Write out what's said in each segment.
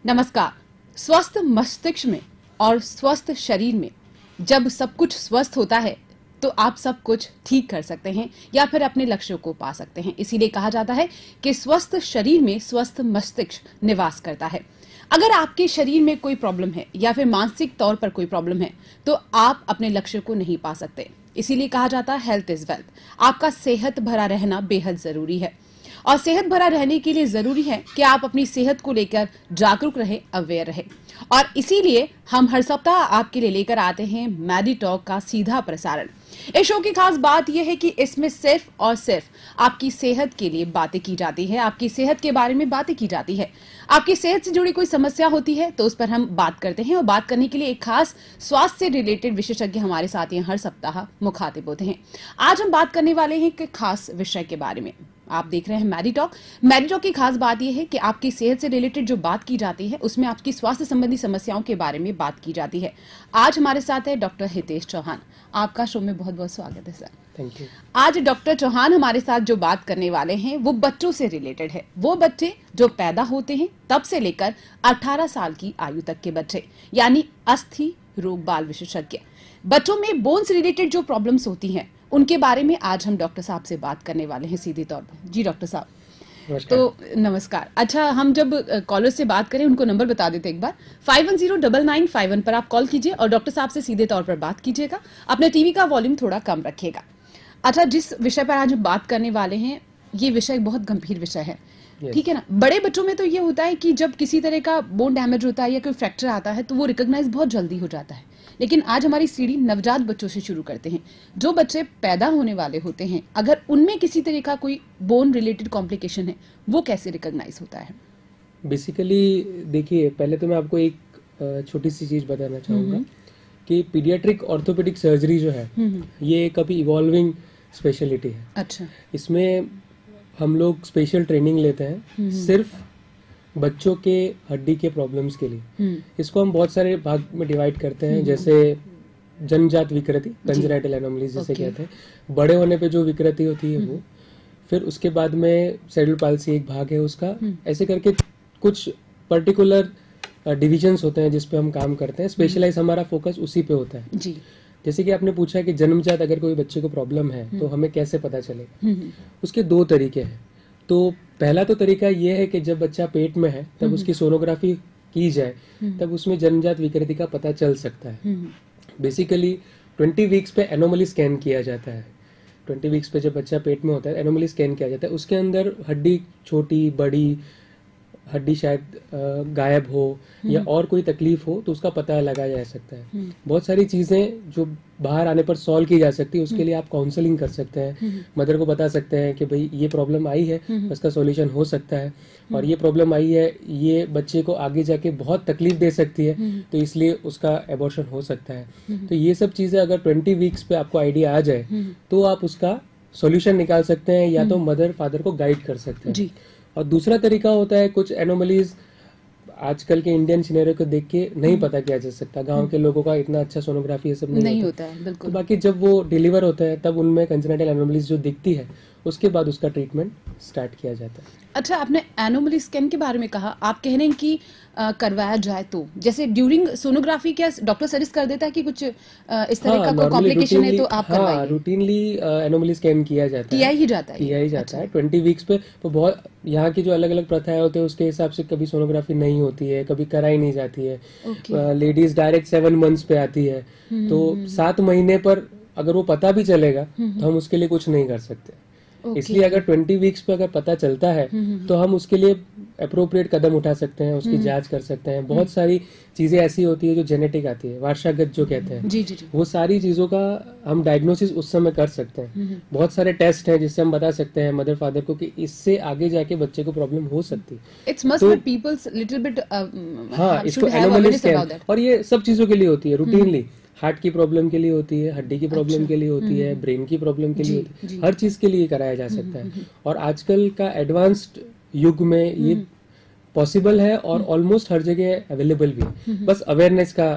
नमस्कार। स्वस्थ मस्तिष्क में और स्वस्थ शरीर में जब सब कुछ स्वस्थ होता है तो आप सब कुछ ठीक कर सकते हैं या फिर अपने लक्ष्यों को पा सकते हैं। इसीलिए कहा जाता है कि स्वस्थ शरीर में स्वस्थ मस्तिष्क निवास करता है। अगर आपके शरीर में कोई प्रॉब्लम है या फिर मानसिक तौर पर कोई प्रॉब्लम है तो आप अपने लक्ष्य को नहीं पा सकते। इसीलिए कहा जाता है हेल्थ इज वेल्थ। आपका सेहत भरा रहना बेहद जरूरी है और सेहत भरा रहने के लिए जरूरी है कि आप अपनी सेहत को लेकर जागरूक रहे, अवेयर रहे। और इसीलिए हम हर सप्ताह आपके लिए लेकर आते हैं मैडी टॉक का सीधा प्रसारण। इस शो की खास बात यह है कि इसमें सिर्फ और सिर्फ आपकी सेहत के लिए बातें की जाती है, आपकी सेहत के बारे में बातें की जाती है। आपकी सेहत से जुड़ी कोई समस्या होती है तो उस पर हम बात करते हैं और बात करने के लिए एक खास स्वास्थ्य से रिलेटेड विशेषज्ञ हमारे साथ हर सप्ताह मुखातिब होते हैं। आज हम बात करने वाले हैं एक खास विषय के बारे में। आप देख रहे हैं मैडी टॉक। मैडी टॉक की खास बात यह है कि आपकी सेहत से रिलेटेड जो बात की जाती है उसमें आपकी स्वास्थ्य संबंधी समस्याओं के बारे में बात की जाती है। आज हमारे साथ है डॉक्टर हितेश चौहान। आपका शो में बहुत बहुत स्वागत है सर। Thank you. आज डॉक्टर चौहान हमारे साथ जो बात करने वाले हैं वो बच्चों से रिलेटेड है। वो बच्चे जो पैदा होते हैं तब से लेकर 18 साल की आयु तक के बच्चे, यानी अस्थि रोग बाल विशेषज्ञ। बच्चों में बोन से रिलेटेड जो प्रॉब्लम्स होती हैं उनके बारे में आज हम डॉक्टर साहब से बात करने वाले हैं सीधे तौर पर। जी डॉक्टर साहब। तो नमस्कार। अच्छा, हम जब कॉलर से बात करें उनको नंबर बता देते एक बार। 510995 पर आप कॉल कीजिए और डॉक्टर साहब से सीधे तौर पर बात कीजिएगा। अपने टीवी का वॉल्यूम थोड़ा कम रखिएगा। अच्छा, जिस विषय पर आज हम बात करने वाले हैं ये विषय बहुत गंभीर विषय है, ठीक है ना। बड़े बच्चों में तो ये होता है कि जब किसी तरह का बोन डैमेज होता है या कोई फ्रैक्चर आता है तो वो रिकॉग्नाइज बहुत जल्दी हो जाता है। लेकिन आज हमारी सीढ़ी नवजात बच्चों से शुरू करते हैं। जो बच्चे पैदा होने वाले होते हैं, अगर उनमें किसी तरह का कोई बोन रिलेटेड कॉम्प्लिकेशन है वो कैसे रिकॉग्नाइज होता है? बेसिकली देखिए, पहले तो मैं आपको एक छोटी सी चीज बताना चाहूँगा कि पीडियाट्रिक ऑर्थोपेडिक सर्जरी जो है ये एक अभी इवॉल्विंग स्पेशलिटी है। अच्छा। इसमें हम लोग स्पेशल ट्रेनिंग लेते हैं सिर्फ बच्चों के हड्डी के प्रॉब्लम्स के लिए। इसको हम बहुत सारे भाग में डिवाइड करते हैं, जैसे जन्मजात विकृति, कंजेनाइटल एनोमलीज जिसे कहते हैं। बड़े होने पे जो विकृति होती है वो, फिर उसके बाद में सेरेब्रल पाल्सी एक भाग है उसका। ऐसे करके कुछ पर्टिकुलर डिविजन्स होते हैं जिस पे हम काम करते हैं। स्पेशलाइज हमारा फोकस उसी पे होता है जी। जैसे कि आपने पूछा कि जन्मजात अगर कोई बच्चे को प्रॉब्लम है तो हमें कैसे पता चलेगा, उसके दो तरीके हैं। तो पहला तो तरीका ये है कि जब बच्चा पेट में है तब उसकी सोनोग्राफी की जाए, तब उसमें जन्मजात विकृति का पता चल सकता है। बेसिकली 20 वीक्स पे एनोमली स्कैन किया जाता है। 20 वीक्स पे जब बच्चा पेट में होता है एनोमली स्कैन किया जाता है। उसके अंदर हड्डी छोटी बड़ी, हड्डी शायद गायब हो या और कोई तकलीफ हो तो उसका पता लगाया जा सकता है। बहुत सारी चीजें जो बाहर आने पर सॉल्व की जा सकती है, उसके लिए आप काउंसलिंग कर सकते हैं। मदर को बता सकते हैं कि भाई ये प्रॉब्लम आई है, उसका सॉल्यूशन हो सकता है, और ये प्रॉब्लम आई है, ये बच्चे को आगे जाके बहुत तकलीफ दे सकती है तो इसलिए उसका एबॉर्शन हो सकता है। तो ये सब चीजें अगर 20 वीक्स पे आपको आइडिया आ जाए तो आप उसका सॉल्यूशन निकाल सकते हैं या तो मदर फादर को गाइड कर सकते हैं। और दूसरा तरीका होता है, कुछ एनोमलीज आजकल के इंडियन सिनेरियो को देख के नहीं पता किया जा सकता। गांव के लोगों का इतना अच्छा सोनोग्राफी ये सब नहीं होता है। बिल्कुल। तो बाकी जब वो डिलीवर होता है तब उनमें कंजेनाइटल एनोमलीज जो दिखती है उसके बाद उसका ट्रीटमेंट स्टार्ट किया जाता है। अच्छा, आपने एनोमली स्कैन के बारे में कहा, आप कह रहे हैं कि करवाया जाए तो जैसे ड्यूरिंग सोनोग्राफी क्या डॉक्टर सजेस्ट कर देता है कि कुछ इस तरह का कोई कॉम्प्लिकेशन है तो आप करवाइए? रूटीनली एनोमली स्कैन किया जाता है। किया ही जाता है 20 वीक्स पे। तो बहुत यहाँ की जो अलग अलग प्रथाएं होते हैं उसके हिसाब से कभी सोनोग्राफी नहीं होती है, कभी कराई नहीं जाती है। लेडीज डायरेक्ट 7 मंथ्स पे आती है, तो 7 महीने पर अगर वो पता भी चलेगा तो हम उसके लिए कुछ नहीं कर सकते। इसलिए अगर 20 वीक्स पे अगर पता चलता है तो हम उसके लिए अप्रोप्रिएट कदम उठा सकते हैं, उसकी जांच कर सकते हैं। बहुत सारी चीजें ऐसी होती है जो जेनेटिक आती है, वारसागत जो कहते हैं जी। वो सारी चीजों का हम डायग्नोसिस उस समय कर सकते हैं। बहुत सारे टेस्ट हैं जिससे हम बता सकते हैं मदर फादर को कि इससे आगे जाके बच्चे को प्रॉब्लम हो सकती है। It's must be peoples little bit हाँ, इसको एनोमली स्कैन, और ये सब चीजों के लिए होती है रूटीनली। हार्ट की प्रॉब्लम के लिए होती है, हड्डी की प्रॉब्लम के लिए होती है, ब्रेन की प्रॉब्लम के लिए होती है, हर चीज के लिए कराया जा सकता है। और आजकल का एडवांस्ड युग में ये पॉसिबल है और ऑलमोस्ट हर जगह अवेलेबल भी है। बस अवेयरनेस का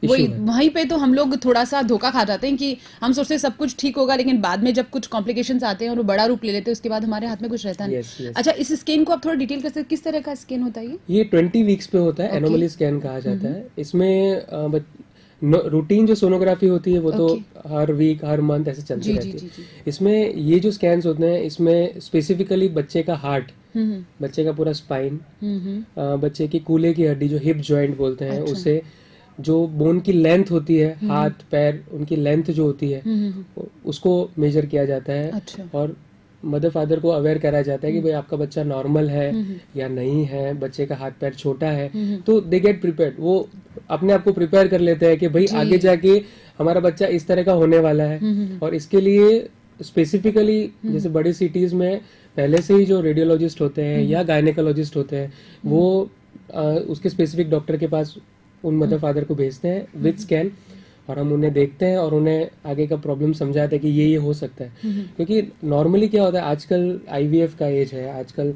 वही वहीं पे तो हम लोग थोड़ा सा धोखा खा जाते हैं कि हम सोचते हैं सब कुछ ठीक होगा, लेकिन बाद में जब कुछ कॉम्प्लिकेशंस आते हैं और वो बड़ा रूप ले लेते हैं, उसके बाद हमारे हाथ में कुछ रहता नहीं। अच्छा, इस स्कैन को आप थोड़ा डिटेल कर सकते हैं, किस तरह का स्कैन होता है ये 20 वीक्स पे होता है, एनोमली स्कैन कहा जाता है। इसमें रूटीन जो सोनोग्राफी होती है वो तो हर वीक हर मंथ ऐसे चलती रहती है। इसमें ये जो स्कैन्स होते हैं, इसमें स्पेसिफिकली बच्चे का हार्ट, बच्चे का पूरा स्पाइन, बच्चे की कूल्हे की हड्डी जो हिप जॉइंट बोलते हैं उसे, जो बोन की लेंथ होती है, हाथ पैर उनकी लेंथ जो होती है उसको मेजर किया जाता है। और मदर फादर को अवेयर कराया जाता है कि भाई आपका बच्चा नॉर्मल है या नहीं है, बच्चे का हाथ पैर छोटा है, तो दे गेट प्रिपेयर्ड। वो अपने आप को प्रिपेयर कर लेते हैं कि भाई आगे जाके हमारा बच्चा इस तरह का होने वाला है। और इसके लिए स्पेसिफिकली जैसे बड़ी सिटीज में पहले से ही जो रेडियोलॉजिस्ट होते हैं या गायनेकोलॉजिस्ट होते हैं, वो उसके स्पेसिफिक डॉक्टर के पास उन मदर फादर को भेजते हैं विद स्कैन, और हम उन्हें देखते हैं और उन्हें आगे का प्रॉब्लम समझाते हैं कि ये हो सकता है। क्योंकि नॉर्मली क्या होता है, आजकल आईवीएफ का एज है, आजकल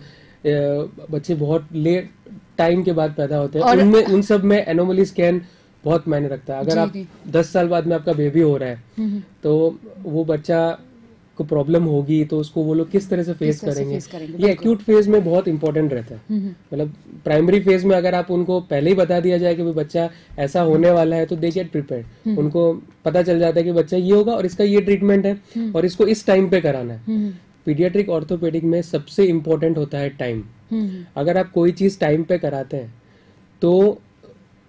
बच्चे बहुत लेट टाइम के बाद पैदा होते हैं, उनमें उन सब में एनोमली स्कैन बहुत मायने रखता है। अगर आप 10 साल बाद में आपका बेबी हो रहा है तो वो बच्चा को प्रॉब्लम होगी, तो उसको वो लोग किस तरह से फेस करेंगे। ये एक्यूट फेज में बहुत इंपॉर्टेंट रहता है। मतलब प्राइमरी फेज में अगर आप उनको पहले ही बता दिया जाए कि बच्चा ऐसा होने वाला है, तो दे गेट प्रिपेयर्ड। उनको पता चल जाता है कि बच्चा ये होगा और इसका ये ट्रीटमेंट है और इसको इस टाइम पे कराना है। पीडियाट्रिक ऑर्थोपेडिक में सबसे इम्पोर्टेंट होता है टाइम। अगर आप कोई चीज टाइम पे कराते हैं तो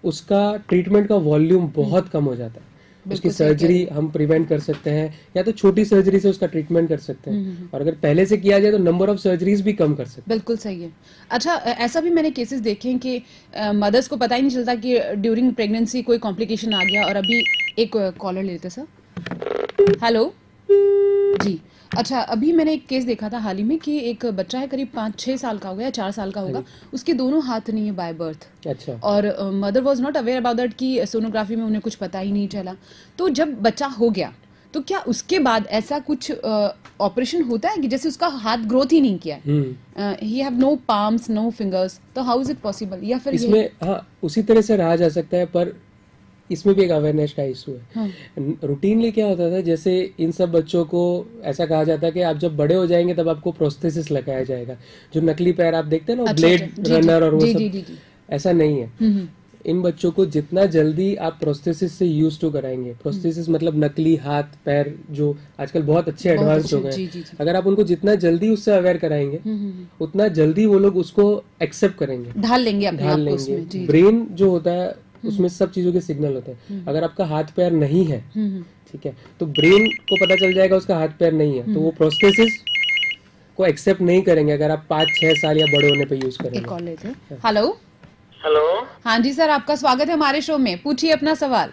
उसका ट्रीटमेंट का वॉल्यूम बहुत कम हो जाता है। उसकी सर्जरी हम प्रिवेंट कर सकते हैं, या तो छोटी सर्जरी से उसका ट्रीटमेंट कर सकते हैं, और अगर पहले से किया जाए तो नंबर ऑफ सर्जरीज भी कम कर सकते हैं। बिल्कुल सही है। अच्छा, ऐसा भी मैंने केसेस देखे हैं कि मदर्स को पता ही नहीं चलता कि ड्यूरिंग प्रेगनेंसी कोई कॉम्प्लिकेशन आ गया। और अभी एक कॉलर लेते सर। हेलो जी। अच्छा, अभी मैंने एक केस देखा था हाल ही में कि एक बच्चा है, करीब 5-6 साल का होगा या 4 साल का होगा, उसके दोनों हाथ नहीं है बाय बर्थ। अच्छा। और mother was not aware about that कि सोनोग्राफी में उन्हें कुछ पता ही नहीं चला। तो जब बच्चा हो गया तो क्या उसके बाद ऐसा कुछ ऑपरेशन होता है कि जैसे उसका हाथ ग्रोथ ही नहीं किया है, he have no palms no fingers, तो हाउ इज इट पॉसिबल? या फिर इसमें हाँ उसी तरह से रहा जा सकता है, पर इसमें भी एक अवेयरनेस का इशू है। रूटीनली क्या होता था, जैसे इन सब बच्चों को ऐसा कहा जाता है कि आप जब बड़े हो जाएंगे तब आपको प्रोस्थेसिस लगाया जाएगा, जो नकली पैर आप देखते हैं ना, ब्लेड रनर और वो सब, ऐसा नहीं है। इन बच्चों को जितना जल्दी आप प्रोस्थेसिस से यूज टू कराएंगे, प्रोस्थेसिस मतलब नकली हाथ पैर जो आजकल बहुत अच्छे एडवांस हो गए, अगर आप उनको जितना जल्दी उससे अवेयर कराएंगे उतना जल्दी वो लोग उसको एक्सेप्ट करेंगे, ढाल लेंगे। ब्रेन जो होता है उसमें सब चीजों के सिग्नल होते हैं। अगर आपका हाथ पैर नहीं है, ठीक है, तो ब्रेन को पता चल जाएगा उसका हाथ पैर नहीं है, तो वो प्रोस्थेसिस को एक्सेप्ट नहीं करेंगे अगर आप 5-6 साल या बड़े होने पे यूज करेंगे। Hello hello. हाँ जी सर, आपका स्वागत है हमारे शो में, पूछिए अपना सवाल।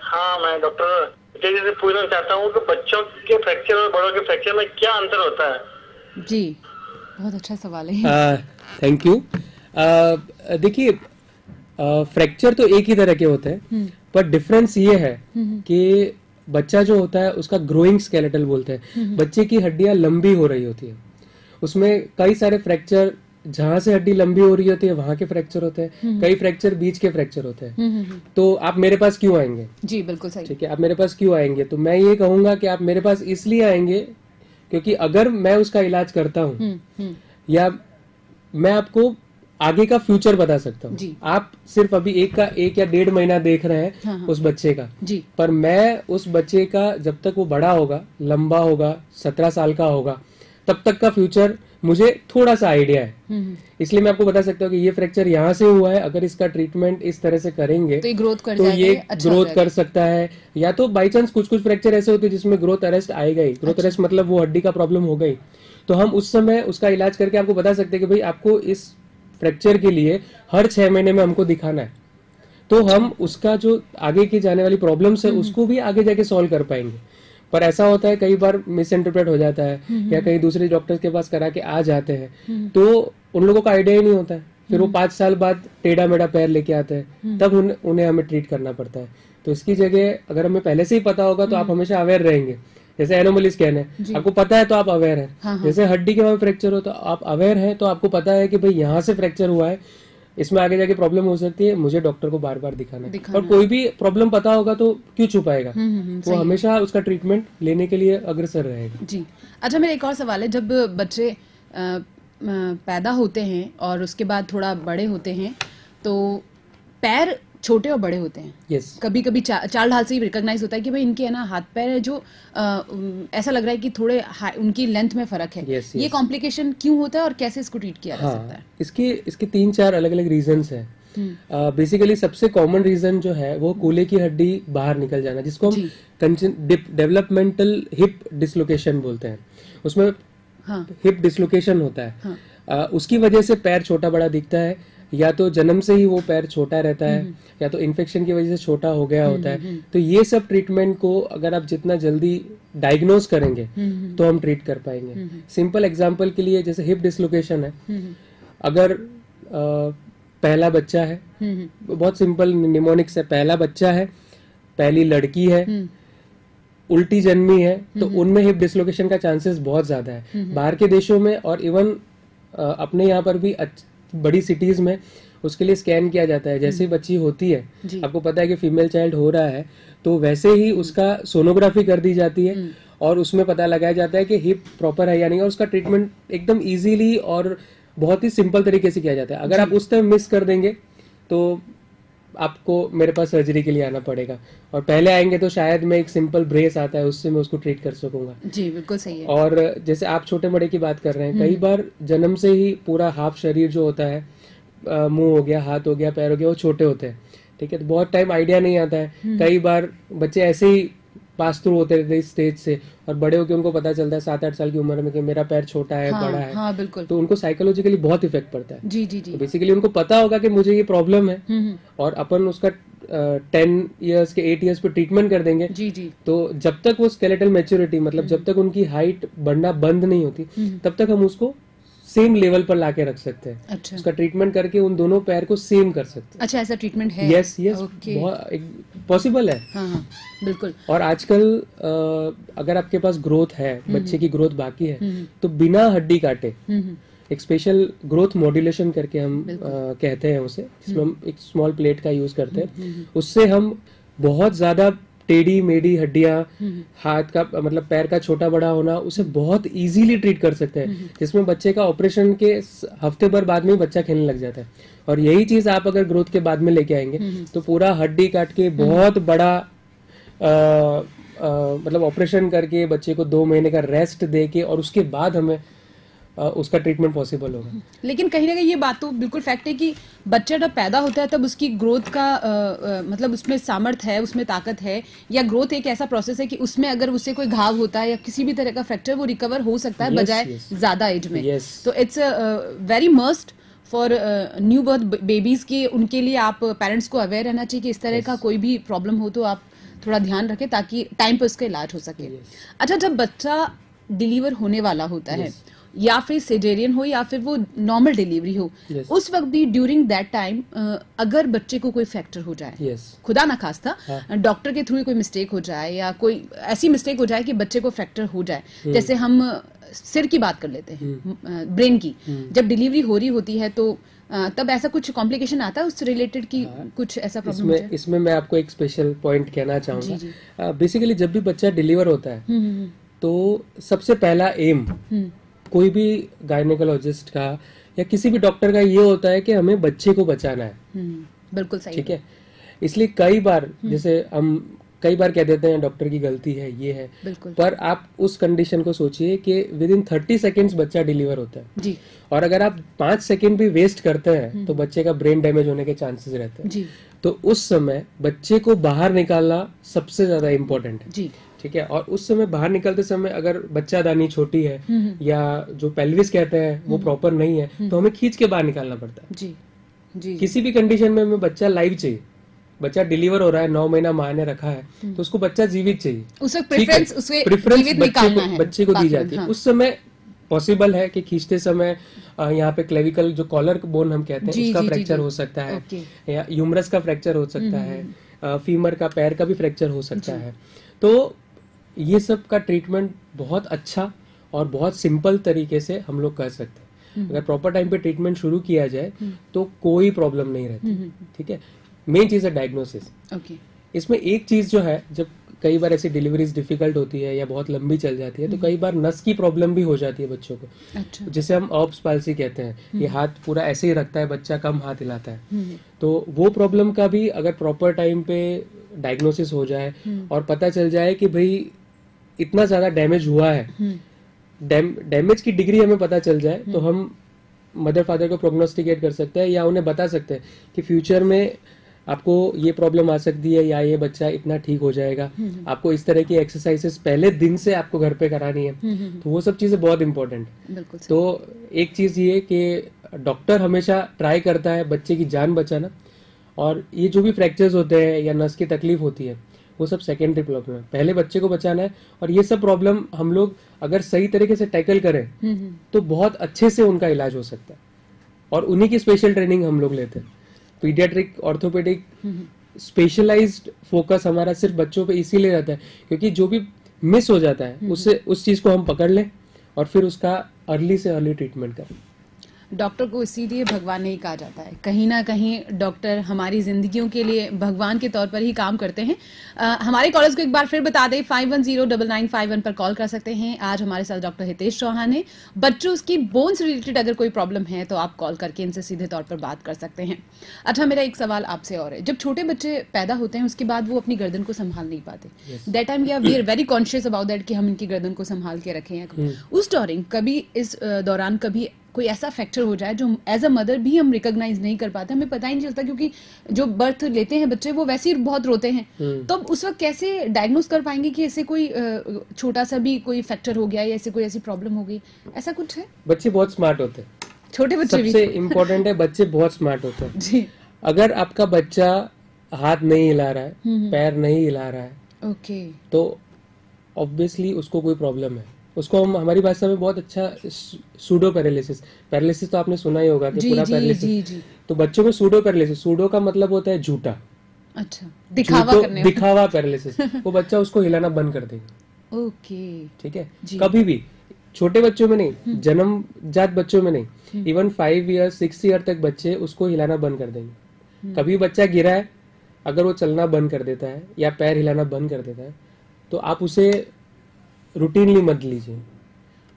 हाँ, मैं डॉक्टर से पूछना चाहता हूँ कि बच्चों के फ्रैक्चर और बड़ों के फ्रैक्चर में क्या अंतर होता है? जी, बहुत अच्छा सवाल है। Thank you. देखिए, फ्रैक्चर तो एक ही तरह के होते हैं, पर डिफरेंस ये है कि बच्चा जो होता है उसका ग्रोइंग स्केलेटल बोलते हैं, बच्चे की हड्डियां लंबी हो रही होती है, उसमें कई सारे फ्रैक्चर, जहां से हड्डी लंबी हो रही होती है वहां के फ्रैक्चर होते हैं, कई फ्रैक्चर बीच के फ्रैक्चर होते हैं। तो आप मेरे पास क्यों आएंगे? जी बिल्कुल सही, ठीक है, आप मेरे पास क्यों आएंगे? तो मैं ये कहूंगा कि आप मेरे पास इसलिए आएंगे क्योंकि अगर मैं उसका इलाज करता हूँ या मैं आपको आगे का फ्यूचर बता सकता हूँ। आप सिर्फ अभी एक या 1.5 महीना देख रहे हैं उस बच्चे का, पर मैं उस बच्चे का जब तक वो बड़ा होगा, लंबा होगा, 17 साल का होगा, तब तक का फ्यूचर मुझे थोड़ा सा आइडिया है। इसलिए मैं आपको बता सकता हूँ कि ये फ्रैक्चर यहाँ से हुआ है, अगर इसका ट्रीटमेंट इस तरह से करेंगे तो ये ग्रोथ कर ग्रोथ कर सकता है। या तो बाई चांस कुछ फ्रैक्चर ऐसे होते हैं जिसमें ग्रोथ अरेस्ट आएगा ही, ग्रोथ अरेस्ट मतलब वो हड्डी का प्रॉब्लम हो गई, तो हम उस समय उसका इलाज करके आपको बता सकते हैं कि भाई आपको इस फ्रैक्चर के लिए हर 6 महीने में हमको दिखाना है, तो हम उसका जो आगे की जाने वाली प्रॉब्लम्स है उसको भी आगे जाके सॉल्व कर पाएंगे। पर ऐसा होता है कई बार मिस इंटरप्रेट हो जाता है, या कहीं दूसरे डॉक्टर्स के पास करा के आ जाते हैं, तो उन लोगों का आइडिया ही नहीं होता है, फिर वो 5 साल बाद टेढ़ा मेढ़ा पैर लेके आते हैं, तब उन्हें हमें ट्रीट करना पड़ता है। तो इसकी जगह अगर हमें पहले से ही पता होगा तो आप हमेशा अवेयर रहेंगे। जैसे एनोमली स्कैन है, आपको पता है तो आप अवेयर हैं। जैसे हड्डी के वहां फ्रैक्चर हो तो आप अवेयर हैं, तो आपको पता है कि भाई यहाँ से फ्रैक्चर हुआ है, इसमें आगे जाके प्रॉब्लम हो सकती है, मुझे डॉक्टर को बार बार दिखाना है। और कोई भी प्रॉब्लम पता होगा तो क्यों छुपाएगा, वो हमेशा उसका ट्रीटमेंट लेने के लिए अग्रसर रहेगा। जी। अच्छा, मेरा एक और सवाल है, जब बच्चे पैदा होते हैं और उसके बाद थोड़ा बड़े होते हैं तो पैर छोटे और बड़े होते हैं। yes. कभी कभी चाल ढाल से ही रिकॉग्नाइज होता है कि भाई इनके है ना हाथ पैर है जो ऐसा लग रहा है कि थोड़े उनकी लेंथ में फर्क है। yes, ये कॉम्प्लिकेशन क्यों होता है और कैसे इसको ट्रीट किया जा सकता है? इसके 3-4 अलग अलग रीजंस हैं। बेसिकली सबसे कॉमन रीजन जो है वो कूल्हे की हड्डी बाहर निकल जाना, जिसको हम डेवलपमेंटल हिप डिसलोकेशन बोलते हैं। उसमें हिप डिसलोकेशन होता है। उसकी वजह से पैर छोटा बड़ा दिखता है, या तो जन्म से ही वो पैर छोटा रहता है, या तो इन्फेक्शन की वजह से छोटा हो गया होता है। तो ये सब ट्रीटमेंट को अगर आप जितना जल्दी डायग्नोज करेंगे तो हम ट्रीट कर पाएंगे। सिंपल एग्जांपल के लिए, जैसे हिप डिसलोकेशन है, अगर पहला बच्चा है, बहुत सिंपल निमोनिक्स है, पहला बच्चा है, पहली लड़की है, उल्टी जन्मी है, तो उनमें हिप डिसलोकेशन का चांसेस बहुत ज्यादा है। बाहर के देशों में और इवन अपने यहाँ पर भी बड़ी सिटीज में उसके लिए स्कैन किया जाता है। जैसे ही बच्ची होती है, आपको पता है कि फीमेल चाइल्ड हो रहा है, तो वैसे ही उसका सोनोग्राफी कर दी जाती है और उसमें पता लगाया जाता है कि हिप प्रॉपर है या नहीं, और उसका ट्रीटमेंट एकदम इजीली और बहुत ही सिंपल तरीके से किया जाता है। अगर आप उस टाइम मिस कर देंगे तो आपको मेरे पास सर्जरी के लिए आना पड़ेगा, और पहले आएंगे तो शायद मैं एक सिंपल ब्रेस आता है उससे मैं उसको ट्रीट कर सकूंगा। जी बिल्कुल सही है। और जैसे आप छोटे बड़े की बात कर रहे हैं, कई बार जन्म से ही पूरा हाफ शरीर जो होता है, मुंह हो गया, हाथ हो गया, पैर हो गया, वो छोटे होते हैं। ठीक है, तो बहुत टाइम आइडिया नहीं आता है। कई बार बच्चे ऐसे ही पास थ्रू होते रहते इस स्टेज से, और बड़े होकर उनको पता चलता है 7-8 साल की उम्र में कि मेरा पैर छोटा है, बड़ा है। हाँ, बिल्कुल। तो उनको साइकोलॉजिकली बहुत इफेक्ट पड़ता है। जी जी जी। तो बेसिकली उनको पता होगा कि मुझे ये प्रॉब्लम है, और अपन उसका 10 इयर्स के 8 इयर्स पे ट्रीटमेंट कर देंगे। जी जी। तो जब तक वो स्केलेटल मैच्योरिटी, मतलब जब तक उनकी हाइट बढ़ना बंद नहीं होती, तब तक हम उसको सेम लेवल पर लाके रख सकते हैं। अच्छा। उसका ट्रीटमेंट करके उन दोनों पैर को सेम कर सकते हैं। अच्छा, ऐसा ट्रीटमेंट है? यस यस, पॉसिबल है। हाँ, बिल्कुल। और आजकल अगर आपके पास ग्रोथ है, बच्चे की ग्रोथ बाकी है, तो बिना हड्डी काटे एक स्पेशल ग्रोथ मॉड्यूलेशन करके हम कहते हैं उसे, जिसमें हम एक स्मॉल प्लेट का यूज करते हैं। उससे हम बहुत ज्यादा टेढ़ी मेढ़ी हड्डियां, हाथ का मतलब पैर का छोटा बड़ा होना, उसे बहुत इजीली ट्रीट कर सकते हैं, जिसमें बच्चे का ऑपरेशन के हफ्ते भर बाद में ही बच्चा खेलने लग जाता है। और यही चीज आप अगर ग्रोथ के बाद में लेके आएंगे तो पूरा हड्डी काट के बहुत बड़ा मतलब ऑपरेशन करके बच्चे को 2 महीने का रेस्ट दे के, और उसके बाद हमें उसका ट्रीटमेंट पॉसिबल होगा। लेकिन कहीं ना कहीं ये बात तो बिल्कुल फैक्ट है कि बच्चा जब पैदा होता है तब उसकी ग्रोथ का मतलब उसमें सामर्थ्य है, उसमें ताकत है, या ग्रोथ एक ऐसा प्रोसेस है कि उसमें अगर उससे कोई घाव होता है या किसी भी तरह का फ्रैक्चर, वो रिकवर हो सकता है बजाय ज्यादा एज में। तो it's very must for new birth babies की, उनके लिए आप पेरेंट्स को अवेयर रहना चाहिए कि इस तरह का कोई भी प्रॉब्लम हो तो आप थोड़ा ध्यान रखें ताकि टाइम पर उसका इलाज हो सके। अच्छा, जब बच्चा डिलीवर होने वाला होता है, या फिर सिजेरियन हो या फिर वो नॉर्मल डिलीवरी हो, उस वक्त भी ड्यूरिंग दैट टाइम अगर बच्चे को कोई फ्रैक्चर हो जाए, खुदा ना खास्ता डॉक्टर के थ्रू कोई मिस्टेक हो जाए या कोई ऐसी मिस्टेक हो जाए कि बच्चे को फ्रैक्चर हो जाए, जैसे हम सिर की बात कर लेते हैं, ब्रेन की, जब डिलीवरी हो रही होती है तो तब ऐसा कुछ कॉम्प्लिकेशन आता है उससे रिलेटेड की कुछ ऐसा प्रॉब्लम? इसमें मैं आपको एक स्पेशल पॉइंट कहना चाहूंगा। बेसिकली जब भी बच्चा डिलीवर होता है तो सबसे पहला एम कोई भी गायनेकोलॉजिस्ट का या किसी भी डॉक्टर का ये होता है कि हमें बच्चे को बचाना है। बिल्कुल सही। ठीक है, इसलिए कई बार जैसे हम कई बार कह देते हैं डॉक्टर की गलती है, ये है, पर आप उस कंडीशन को सोचिए कि विद इन 30 सेकेंड्स बच्चा डिलीवर होता है जी। और अगर आप 5 सेकेंड भी वेस्ट करते हैं तो बच्चे का ब्रेन डैमेज होने के चांसेस रहते हैं जी। तो उस समय बच्चे को बाहर निकालना सबसे ज्यादा इम्पोर्टेंट है जी। ठीक है, और उस समय बाहर निकलते समय अगर बच्चादानी छोटी है या जो पेल्विस कहते हैं वो प्रॉपर नहीं है तो हमें खींच के बाहर निकालना पड़ता है जी। जी। किसी भी कंडीशन में हमें बच्चा लाइव चाहिए। बच्चा डिलीवर हो रहा है, 9 महीना माँ ने रखा है, तो उसको बच्चा जीवित चाहिए, प्रेफरेंस बच्चे को दी जाती है। उस समय पॉसिबल है कि खींचते समय यहाँ पे क्लेविकल जो कॉलर बोन हम कहते हैं उसका फ्रैक्चर हो सकता है, या यूमरस का फ्रैक्चर हो सकता है, फीमर का, पैर का भी फ्रैक्चर हो सकता है। तो ये सब का ट्रीटमेंट बहुत अच्छा और बहुत सिंपल तरीके से हम लोग कर सकते हैं। अगर प्रॉपर टाइम पे ट्रीटमेंट शुरू किया जाए तो कोई प्रॉब्लम नहीं रहती। ठीक है, मेन चीज है डायग्नोसिस। इसमें एक चीज जो है, जब कई बार ऐसी डिलीवरीज डिफिकल्ट होती है या बहुत लंबी चल जाती है तो कई बार नस की प्रॉब्लम भी हो जाती है बच्चों को। अच्छा। जिसे हम ऑब्स पाल्सी कहते हैं। ये हाथ पूरा ऐसे ही रखता है बच्चा, कम हाथ हिलाता है। तो वो प्रॉब्लम का भी अगर प्रॉपर टाइम पे डायग्नोसिस हो जाए और पता चल जाए कि भाई इतना ज्यादा डैमेज हुआ है, डैमेज की डिग्री हमें पता चल जाए तो हम मदर फादर को प्रोग्नोस्टिकेट कर सकते हैं या उन्हें बता सकते हैं कि फ्यूचर में आपको ये प्रॉब्लम आ सकती है या ये बच्चा इतना ठीक हो जाएगा, आपको इस तरह की एक्सरसाइजेस पहले दिन से आपको घर पे करानी है। तो वो सब चीजें बहुत इंपॉर्टेंट। तो एक चीज ये कि डॉक्टर हमेशा ट्राई करता है बच्चे की जान बचाना, और ये जो भी फ्रैक्चर्स होते हैं या नस की तकलीफ होती है वो सब सेकेंडरी प्रॉब्लम है, पहले बच्चे को बचाना है। और ये सब प्रॉब्लम हम लोग अगर सही तरीके से टैकल करें तो बहुत अच्छे से उनका इलाज हो सकता है, और उन्हीं की स्पेशल ट्रेनिंग हम लोग लेते हैं। पीडियाट्रिक ऑर्थोपेडिक स्पेशलाइज्ड फोकस हमारा सिर्फ बच्चों पे इसीलिए रहता है क्योंकि जो भी मिस हो जाता है उससे उस चीज को हम पकड़ लें और फिर उसका अर्ली से अर्ली ट्रीटमेंट करें। डॉक्टर को इसीलिए भगवान नहीं कहा जाता है। कहीं ना कहीं डॉक्टर हमारी जिंदगियों के लिए भगवान के तौर पर ही काम करते हैं। हमारे कॉलेज को एक बार फिर बता दें, 510991 पर कॉल कर सकते हैं। आज हमारे साथ डॉक्टर हितेश चौहान है। बच्चों की बोन्स रिलेटेड अगर कोई प्रॉब्लम है तो आप कॉल करके इनसे सीधे तौर पर बात कर सकते हैं। अच्छा, मेरा एक सवाल आपसे और है, जब छोटे बच्चे पैदा होते हैं उसके बाद वो अपनी गर्दन को संभाल नहीं पाते, that time we are very conscious about that कि हम इनकी गर्दन को संभाल के रखें। उस दौरान कभी कोई ऐसा फैक्टर हो जाए जो एज अ मदर भी हम रिकॉग्नाइज नहीं कर पाते, हमें पता ही नहीं चलता, क्योंकि जो बर्थ लेते हैं बच्चे वो वैसे ही बहुत रोते हैं, तो उस वक्त कैसे डायग्नोज कर पाएंगे कि ऐसे कोई छोटा सा भी कोई फैक्टर हो गया या ऐसे कोई ऐसी प्रॉब्लम हो गई? ऐसा कुछ है? बच्चे बहुत स्मार्ट होते हैं, छोटे बच्चे भी। सबसे इम्पोर्टेंट है बच्चे बहुत स्मार्ट होते हैं जी। अगर आपका बच्चा हाथ नहीं हिला रहा है, पैर नहीं हिला रहा है, ओके, तो ऑब्वियसली उसको कोई प्रॉब्लम है। उसको हम हमारी भाषा में बहुत अच्छा सूडो पैरालिसिस तो आपने सुना ही होगा कि पूरा पैरालिसिस। तो बच्चों में सूडो पैरालिसिस, सूडो का मतलब होता है झूठा, अच्छा, दिखावा पैरालिसिस। वो बच्चा उसको हिलाना बंद कर देगा। ओके, ठीक है, कभी भी छोटे बच्चों में नहीं, जन्मजात बच्चों में नहीं, इवन 5 ईयर 6 ईयर तक बच्चे उसको हिलाना बंद कर देंगे। कभी बच्चा गिरा है, अगर वो चलना बंद कर देता है या पैर हिलाना बंद कर देता है तो आप उसे रूटीनली मत लीजिए,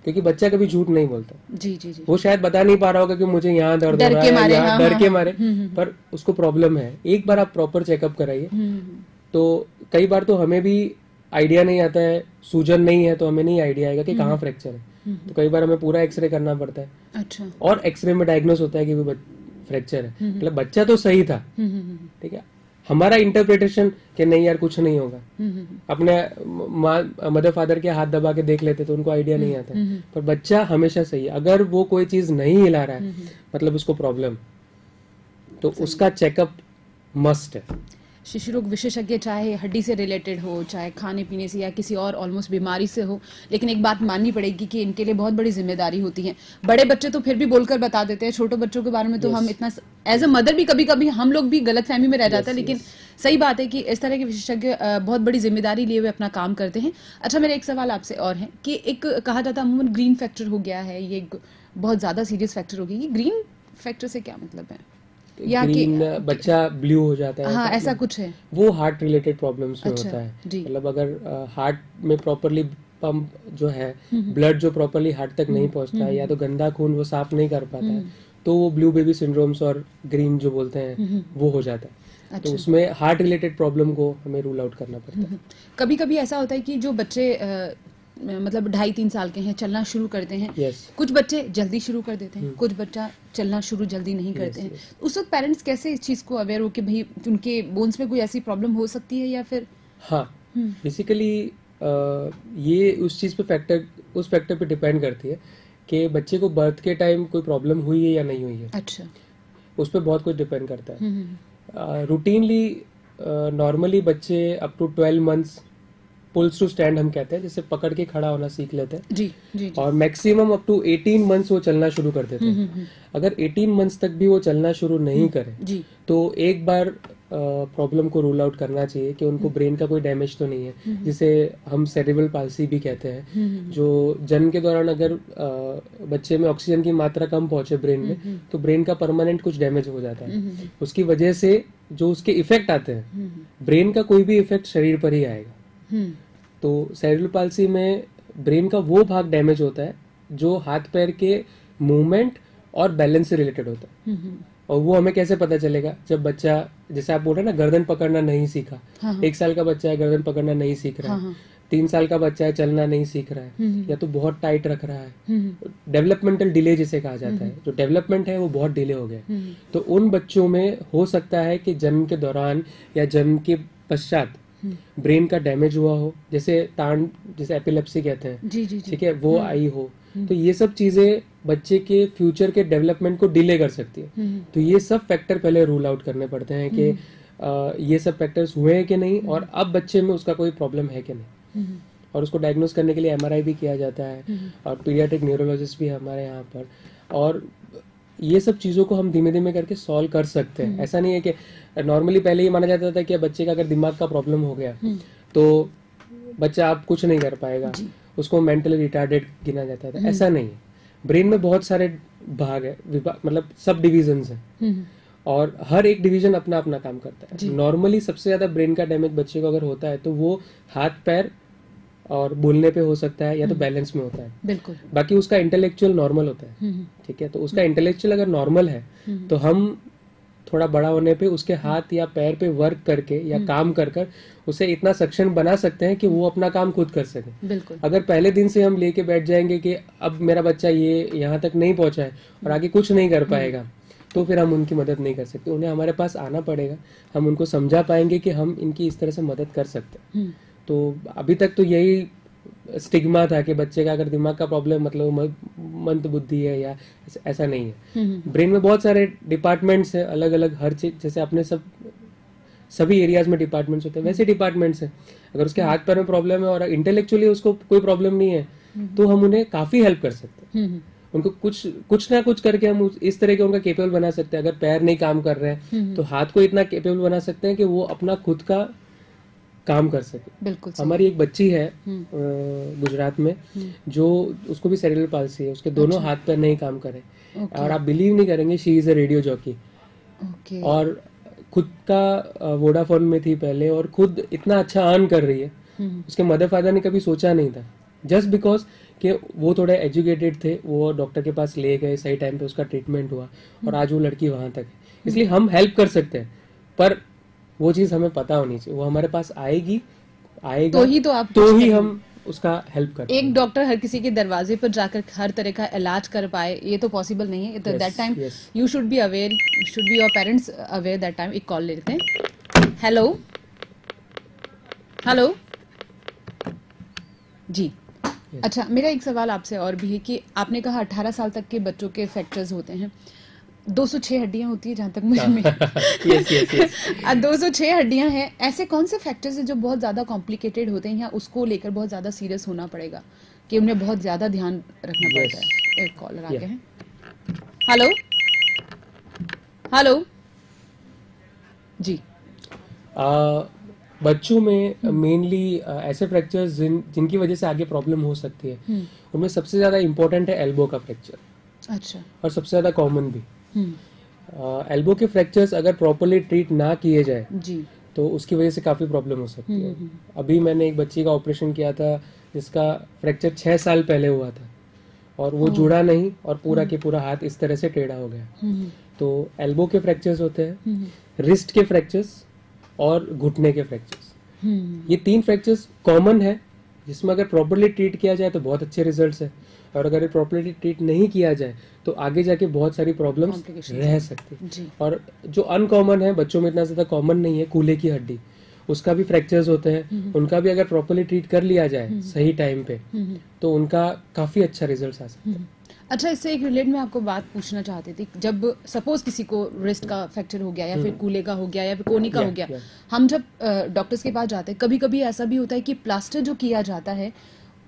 क्योंकि बच्चा कभी झूठ नहीं बोलता। जी जी जी। वो शायद बता नहीं पा रहा होगा कि मुझे यहाँ दर्द हो रहा है, डर के मारे, पर उसको प्रॉब्लम है। एक बार आप प्रॉपर चेकअप कराइए। तो कई बार तो हमें भी आइडिया नहीं आता है, सूजन नहीं है तो हमें नहीं आइडिया आएगा कि कहाँ फ्रैक्चर है, तो कई बार हमें पूरा एक्सरे करना पड़ता है। अच्छा। और एक्सरे में डायग्नोस होता है कि वो फ्रैक्चर है, मतलब बच्चा तो सही था, ठीक है, हमारा इंटरप्रिटेशन कि नहीं यार कुछ नहीं होगा। अपने मदर फादर के हाथ दबा के देख लेते तो उनको आइडिया नहीं आता, पर बच्चा हमेशा सही है। अगर वो कोई चीज नहीं हिला रहा है मतलब उसको प्रॉब्लम, तो उसका चेकअप मस्ट है। शिशु रोग विशेषज्ञ चाहे हड्डी से रिलेटेड हो, चाहे खाने पीने से या किसी और ऑलमोस्ट बीमारी से हो, लेकिन एक बात माननी पड़ेगी कि इनके लिए बहुत बड़ी जिम्मेदारी होती है। बड़े बच्चे तो फिर भी बोलकर बता देते हैं, छोटे बच्चों के बारे में तो हम इतना एज अ मदर भी कभी कभी हम लोग भी गलत फहमी में रह जाते हैं, लेकिन सही बात है कि इस तरह के विशेषज्ञ बहुत बड़ी जिम्मेदारी लिए हुए अपना काम करते हैं। अच्छा, मेरा एक सवाल आपसे और है कि एक कहा जाता है अमूमन ग्रीन फैक्टर हो गया है, ये बहुत ज्यादा सीरियस फैक्टर हो गया। ग्रीन फैक्टर से क्या मतलब है? या ग्रीन बच्चा ब्लू हो जाता है, हाँ, ऐसा कुछ है? वो हार्ट रिलेटेड प्रॉब्लम्स में होता है। मतलब अगर हार्ट में प्रॉपरली पंप जो है, ब्लड जो प्रॉपरली हार्ट तक नहीं पहुंचता है, या तो गंदा खून वो साफ नहीं कर पाता है, तो वो ब्लू बेबी सिंड्रोम्स और ग्रीन जो बोलते हैं वो हो जाता है। अच्छा। तो उसमें हार्ट रिलेटेड प्रॉब्लम को हमें रूल आउट करना पड़ता है। कभी कभी ऐसा होता है कि जो बच्चे मतलब 2.5-3 साल के हैं, चलना शुरू करते हैं। कुछ बच्चे जल्दी शुरू कर देते हैं, कुछ बच्चा चलना शुरू जल्दी नहीं करते हैं। उस वक्त पेरेंट्स कैसे इस चीज को अवेयर हो कि भाई उनके बोन्स में कोई ऐसी प्रॉब्लम हो सकती है या फिर? हाँ, बेसिकली ये उस चीज पे उस फैक्टर पे डिपेंड करती है कि बच्चे को बर्थ के टाइम कोई प्रॉब्लम हुई है या नहीं हुई है। अच्छा, उस पर बहुत कुछ डिपेंड करता है। रूटीनली नॉर्मली बच्चे up to 12 months pulls to stand हम कहते हैं, जैसे पकड़ के खड़ा होना सीख लेते हैं जी, जी। और मैक्सिमम अप टू 18 मंथ्स वो चलना शुरू कर देते हैं। अगर 18 मंथ्स तक भी वो चलना शुरू नहीं करे तो एक बार प्रॉब्लम को रूल आउट करना चाहिए कि उनको ब्रेन का कोई डैमेज तो नहीं है, जिसे हम सेरेब्रल पाल्सी भी कहते हैं, जो जन्म के दौरान अगर बच्चे में ऑक्सीजन की मात्रा कम पहुंचे ब्रेन में, तो ब्रेन का परमानेंट कुछ डैमेज हो जाता है। उसकी वजह से जो उसके इफेक्ट आते हैं, ब्रेन का कोई भी इफेक्ट शरीर पर ही आएगा। तो सेरेब्रल पाल्सी में ब्रेन का वो भाग डैमेज होता है जो हाथ पैर के मूवमेंट और बैलेंस से रिलेटेड होता है। और वो हमें कैसे पता चलेगा? जब बच्चा, जैसे आप बोल रहे हैं ना, गर्दन पकड़ना नहीं सीखा, 1 साल का बच्चा है गर्दन पकड़ना नहीं सीख रहा है, 3 साल का बच्चा है चलना नहीं सीख रहा है, या तो बहुत टाइट रख रहा है, डेवलपमेंटल डिले जिसे कहा जाता है, जो डेवलपमेंट है वो बहुत डिले हो गया। तो उन बच्चों में हो सकता है कि जन्म के दौरान या जन्म के पश्चात ब्रेन का डैमेज हुआ हो, जैसे तांड, जैसे एपिलेप्सी कहते हैं, ठीक है, वो आई हो। तो ये सब चीजें बच्चे के फ्यूचर के डेवलपमेंट को डिले कर सकती है। तो ये सब फैक्टर पहले रूल आउट करने पड़ते हैं कि ये सब फैक्टर्स हुए हैं कि नहीं, और अब बच्चे में उसका कोई प्रॉब्लम है कि नहीं। और उसको डायग्नोस करने के लिए MRI भी किया जाता है, और पीडियाट्रिक न्यूरोलॉजिस्ट भी हमारे यहाँ पर। और ये सब चीजों को हम धीमे धीमे करके सॉल्व कर सकते हैं। ऐसा नहीं है कि नॉर्मली पहले ये माना जाता था कि बच्चे का अगर दिमाग का प्रॉब्लम हो गया तो बच्चा आप कुछ नहीं कर पाएगा, उसको मेंटली रिटार्डेड गिना जाता था। ऐसा नहीं है। ब्रेन में बहुत सारे भाग है, मतलब सब डिविजन्स हैं, और हर एक डिवीजन अपना अपना काम करता है। नॉर्मली सबसे ज्यादा ब्रेन का डैमेज बच्चे को अगर होता है तो वो हाथ पैर और बोलने पे हो सकता है, या तो बैलेंस में होता है। बिल्कुल। बाकी उसका इंटेलेक्चुअल नॉर्मल होता है, ठीक है। तो उसका इंटेलेक्चुअल अगर नॉर्मल है तो हम थोड़ा बड़ा होने पे उसके हाथ या पैर पे वर्क करके या काम कर कर उसे इतना सक्षम बना सकते हैं कि वो अपना काम खुद कर सके। बिल्कुल। अगर पहले दिन से हम लेके बैठ जाएंगे कि अब मेरा बच्चा ये यहाँ तक नहीं पहुंचा है और आगे कुछ नहीं कर पाएगा, तो फिर हम उनकी मदद नहीं कर सकते। उन्हें हमारे पास आना पड़ेगा, हम उनको समझा पाएंगे कि हम इनकी इस तरह से मदद कर सकते हैं। तो अभी तक तो यही स्टिग्मा था कि बच्चे का अगर दिमाग का प्रॉब्लम मतलब मंद बुद्धि है, या ऐसा नहीं है। ब्रेन में बहुत सारे डिपार्टमेंट्स हैं, अलग अलग, हर चीज, जैसे अपने सभी एरियाज में डिपार्टमेंट्स होते हैं, वैसे डिपार्टमेंट्स हैं। अगर उसके हाथ पैर में प्रॉब्लम है और इंटेलेक्चुअली उसको कोई प्रॉब्लम नहीं है, तो हम उन्हें काफी हेल्प कर सकते हैं। उनको कुछ ना कुछ करके हम इस तरह के उनका केपेबल बना सकते हैं। अगर पैर नहीं काम कर रहे हैं तो हाथ को इतना केपेबल बना सकते हैं कि वो अपना खुद का काम कर सके। बिल्कुल। हमारी एक बच्ची है गुजरात में, जो उसको भी सेरेब्रल पाल्सी है, उसके दोनों हाथ पैर नहीं काम करे, और आप बिलीव नहीं करेंगे, she is a radio jockey. और खुद का वोडाफोन में थी पहले, और खुद इतना अच्छा अर्न कर रही है। उसके मदर फादर ने कभी सोचा नहीं था, जस्ट बिकॉज कि वो थोड़े एजुकेटेड थे, वो डॉक्टर के पास ले गए, सही टाइम पे उसका ट्रीटमेंट हुआ, और आज वो लड़की वहां तक है। इसलिए हम हेल्प कर सकते हैं, पर वो चीज हमें पता होनी चाहिए। वो हमारे पास आएगा तो ही हम उसका हेल्प करते हैं। एक डॉक्टर हर किसी के दरवाजे पर जाकर हर तरह का इलाज कर पाए, ये तो पॉसिबल नहीं है। तो that time you should be aware, should be your parents aware that time. एक कॉल लेते हैं। हेलो हेलो जी। अच्छा, मेरा एक सवाल आपसे और भी है कि आपने कहा 18 साल तक के बच्चों के फ्रैक्चर्स होते हैं। 206 हड्डियां होती है, जहां तक मुझे yes. 206 हड्डियां हैं। ऐसे कौन से फैक्टर्स हैं जो बहुत ज्यादा कॉम्प्लिकेटेड होते हैं, या उसको लेकर बहुत ज्यादा सीरियस होना पड़ेगा, कि उन्हें बहुत ज्यादा ध्यान रखना पड़ता है? एक कॉलर आ गया है। हेलो हेलो जी। बच्चों में मेनली ऐसे फ्रैक्चर्स जिनकी वजह से आगे प्रॉब्लम हो सकती है, उनमें सबसे ज्यादा इम्पोर्टेंट है एल्बो का फ्रैक्चर। अच्छा। और सबसे ज्यादा कॉमन भी। एल्बो के फ्रैक्चर्स अगर प्रॉपर्ली ट्रीट ना किए जाए जी, तो उसकी वजह से काफी प्रॉब्लम हो सकती है। अभी मैंने एक बच्ची का ऑपरेशन किया था जिसका फ्रैक्चर 6 साल पहले हुआ था, और वो जुड़ा नहीं, और पूरा के पूरा हाथ इस तरह से टेढ़ा हो गया। तो एल्बो के फ्रैक्चर्स होते हैं, रिस्ट के फ्रैक्चर्स और घुटने के फ्रैक्चर्स। ये 3 फ्रैक्चर्स कॉमन है, जिसमें अगर प्रॉपर्ली ट्रीट किया जाए तो बहुत अच्छे रिजल्ट्स है, और अगर प्रॉपर्ली ट्रीट नहीं किया जाए तो आगे जाके बहुत सारी प्रॉब्लम्स रह सकती है। और जो अनकॉमन है, बच्चों में इतना ज्यादा कॉमन नहीं है, कूल्हे की हड्डी, उसका भी फ्रैक्चर्स होते हैं। उनका भी अगर प्रॉपर्ली ट्रीट कर लिया जाए सही टाइम पे, तो उनका काफी अच्छा रिजल्ट आ सकता है। अच्छा, इससे एक रिलेट में आपको बात पूछना चाहती थी। जब सपोज किसी को रिस्ट का फ्रैक्चर हो गया, या फिर कूल्हे का हो गया, या फिर कोहनी का हो गया, हम जब डॉक्टर्स के पास जाते हैं, कभी कभी ऐसा भी होता है कि प्लास्टर जो किया जाता है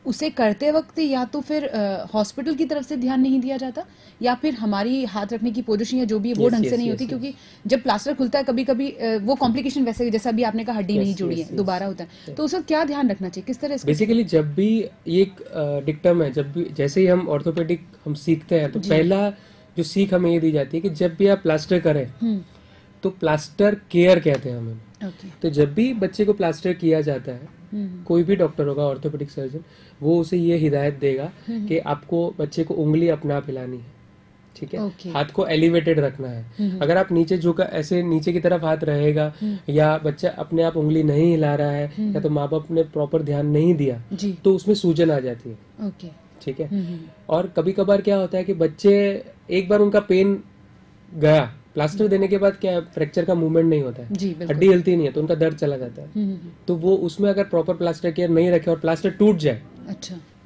उसे करते वक्त या तो फिर हॉस्पिटल की तरफ से ध्यान नहीं दिया जाता, या फिर हमारी हाथ रखने की पोजीशन या जो भी है वो ढंग से नहीं होती, क्योंकि जब प्लास्टर खुलता है कभी कभी वो कॉम्प्लिकेशन वैसे जैसा भी आपने कहा हड्डी नहीं जुड़ी है दोबारा होता है, तो उसका क्या ध्यान रखना चाहिए, किस तरह से? बेसिकली जब भी एक डिक्टम है, जब भी जैसे ही हम ऑर्थोपेडिक हम सीखते हैं तो पहला जो सीख हमें ये दी जाती है कि जब भी आप प्लास्टर करें तो प्लास्टर केयर कहते हैं हमें। तो जब भी बच्चे को प्लास्टर किया जाता है, कोई भी डॉक्टर होगा ऑर्थोपेडिक सर्जन, वो उसे ये हिदायत देगा कि आपको बच्चे को उंगली अपने आप हिलानी है, ठीक है, हाथ को एलिवेटेड रखना है। अगर आप नीचे झुका ऐसे नीचे की तरफ हाथ रहेगा या बच्चा अपने आप उंगली नहीं हिला रहा है या तो माँ बाप ने प्रॉपर ध्यान नहीं दिया तो उसमें सूजन आ जाती है, ठीक है। और कभी कभार क्या होता है कि बच्चे एक बार उनका पेन गया, प्लास्टर देने के बाद क्या फ्रैक्चर का मूवमेंट नहीं होता है, हड्डी हिलती नहीं है तो उनका दर्द चला जाता है। तो वो उसमें अगर प्रॉपर प्लास्टर केयर नहीं रखे और प्लास्टर टूट जाए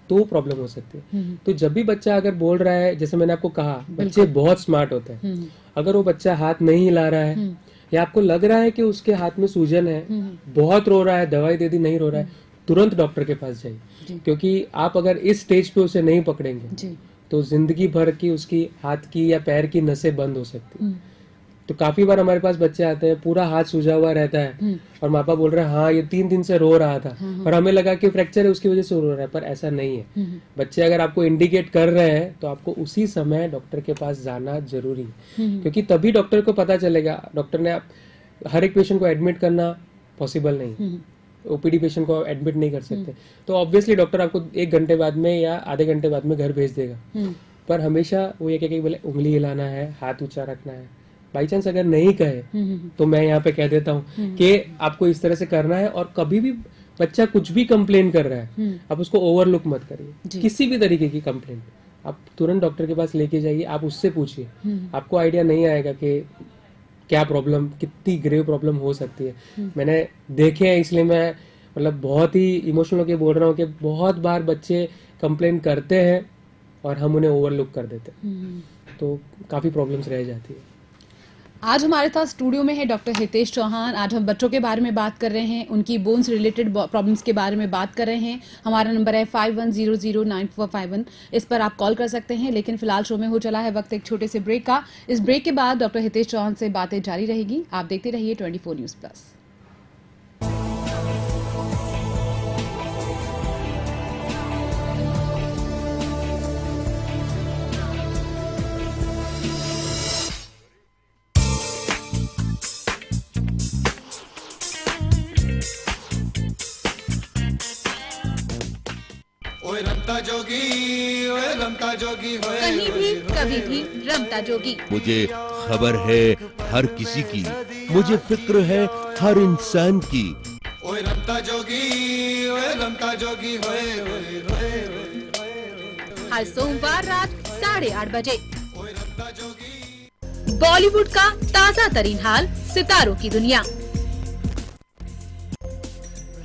तो प्रॉब्लम हो सकती है। तो जब भी बच्चा अगर बोल रहा है, जैसे मैंने आपको कहा बच्चे बहुत स्मार्ट होते हैं, अगर वो बच्चा हाथ नहीं हिला रहा है या आपको लग रहा है कि उसके हाथ में सूजन है, बहुत रो रहा है, दवाई दे दी नहीं रो रहा है, तुरंत डॉक्टर के पास जाइए, क्योंकि आप अगर इस स्टेज पे उसे नहीं पकड़ेंगे तो जिंदगी भर की उसकी हाथ की या पैर की नसें बंद हो सकती। तो काफी बार हमारे पास बच्चे आते हैं पूरा हाथ सूजा हुआ रहता है और माँ बाप बोल रहे हैं हाँ ये 3 दिन से रो रहा था और हमें लगा कि फ्रैक्चर है उसकी वजह से रो रहा है, पर ऐसा नहीं है। बच्चे अगर आपको इंडिकेट कर रहे हैं तो आपको उसी समय डॉक्टर के पास जाना जरूरी है, क्योंकि तभी डॉक्टर को पता चलेगा। डॉक्टर ने हर एक पेशेंट को एडमिट करना पॉसिबल नहीं, ओपीडी पेशेंट को एडमिट नहीं कर सकते, तो ऑब्वियसली डॉक्टर आपको 1 घंटे बाद में या आधे घंटे बाद में घर भेज देगा। पर हमेशा वो ये कहे बोले उंगली हिलाना है, हाथ ऊंचा रखना है। बाई चांस अगर नहीं कहे तो मैं यहाँ पे कह देता हूँ कि आपको इस तरह से करना है। और कभी भी बच्चा कुछ भी कंप्लेन कर रहा है आप उसको ओवरलुक मत करिए, किसी भी तरीके की कंप्लेन आप तुरंत डॉक्टर के पास लेके जाइए, आप उससे पूछिए, आपको आइडिया नहीं आएगा कि क्या प्रॉब्लम, कितनी ग्रेव प्रॉब्लम हो सकती है। मैंने देखे हैं, इसलिए मैं मतलब बहुत ही इमोशनल होकर बोल रहा हूँ कि बहुत बार बच्चे कंप्लेन करते हैं और हम उन्हें ओवरलुक कर देते हैं, तो काफी प्रॉब्लम्स रह जाती है। आज हमारे साथ स्टूडियो में है डॉक्टर हितेश चौहान। आज हम बच्चों के बारे में बात कर रहे हैं, उनकी बोन्स रिलेटेड प्रॉब्लम्स के बारे में बात कर रहे हैं। हमारा नंबर है 51009451, इस पर आप कॉल कर सकते हैं। लेकिन फिलहाल शो में हो चला है वक्त एक छोटे से ब्रेक का। इस ब्रेक के बाद डॉक्टर हितेश चौहान से बातें जारी रहेगी। आप देखते रहिए 24 न्यूज़ प्लस। कहीं भी कभी भी रमता जोगी। मुझे खबर है हर किसी की, मुझे फिक्र है हर इंसान की। ओए रमता जोगी, ओए रमता जोगी, हर सोमवार रात 8:30 बजे बॉलीवुड का ताजा तरीन हाल, सितारों की दुनिया।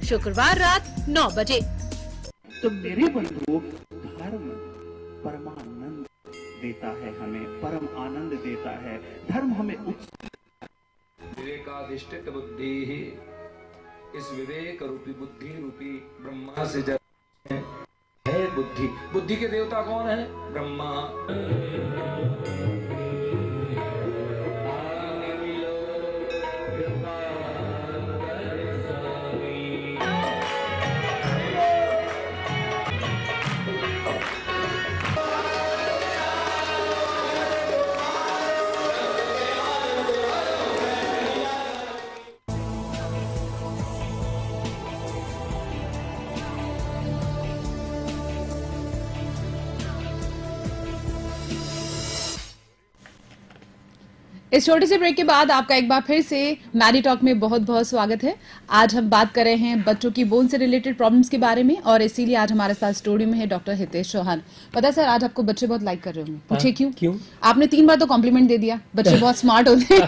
शुक्रवार रात 9 बजे। तो मेरे बंधु, धर्म परमानंद देता है, हमें परम आनंद देता है। धर्म हमें विवेकाधिष्ठित बुद्धि ही, इस विवेक रूपी बुद्धि रूपी ब्रह्मा से जन्म है बुद्धि। बुद्धि के देवता कौन है? ब्रह्मा। इस छोटे से ब्रेक के बाद आपका एक बार फिर से मैडी टॉक में बहुत बहुत स्वागत है। आज हम बात कर रहे हैं बच्चों की बोन से रिलेटेड प्रॉब्लम्स के बारे में, और इसीलिए आज हमारे साथ स्टूडियो में है डॉक्टर हितेश चौहान। पता है सर, आज आपको बच्चे बहुत लाइक कर रहे होंगे। पूछे क्यों? आपने 3 बार तो कॉम्प्लीमेंट दे दिया, बच्चे बहुत स्मार्ट होते हैं।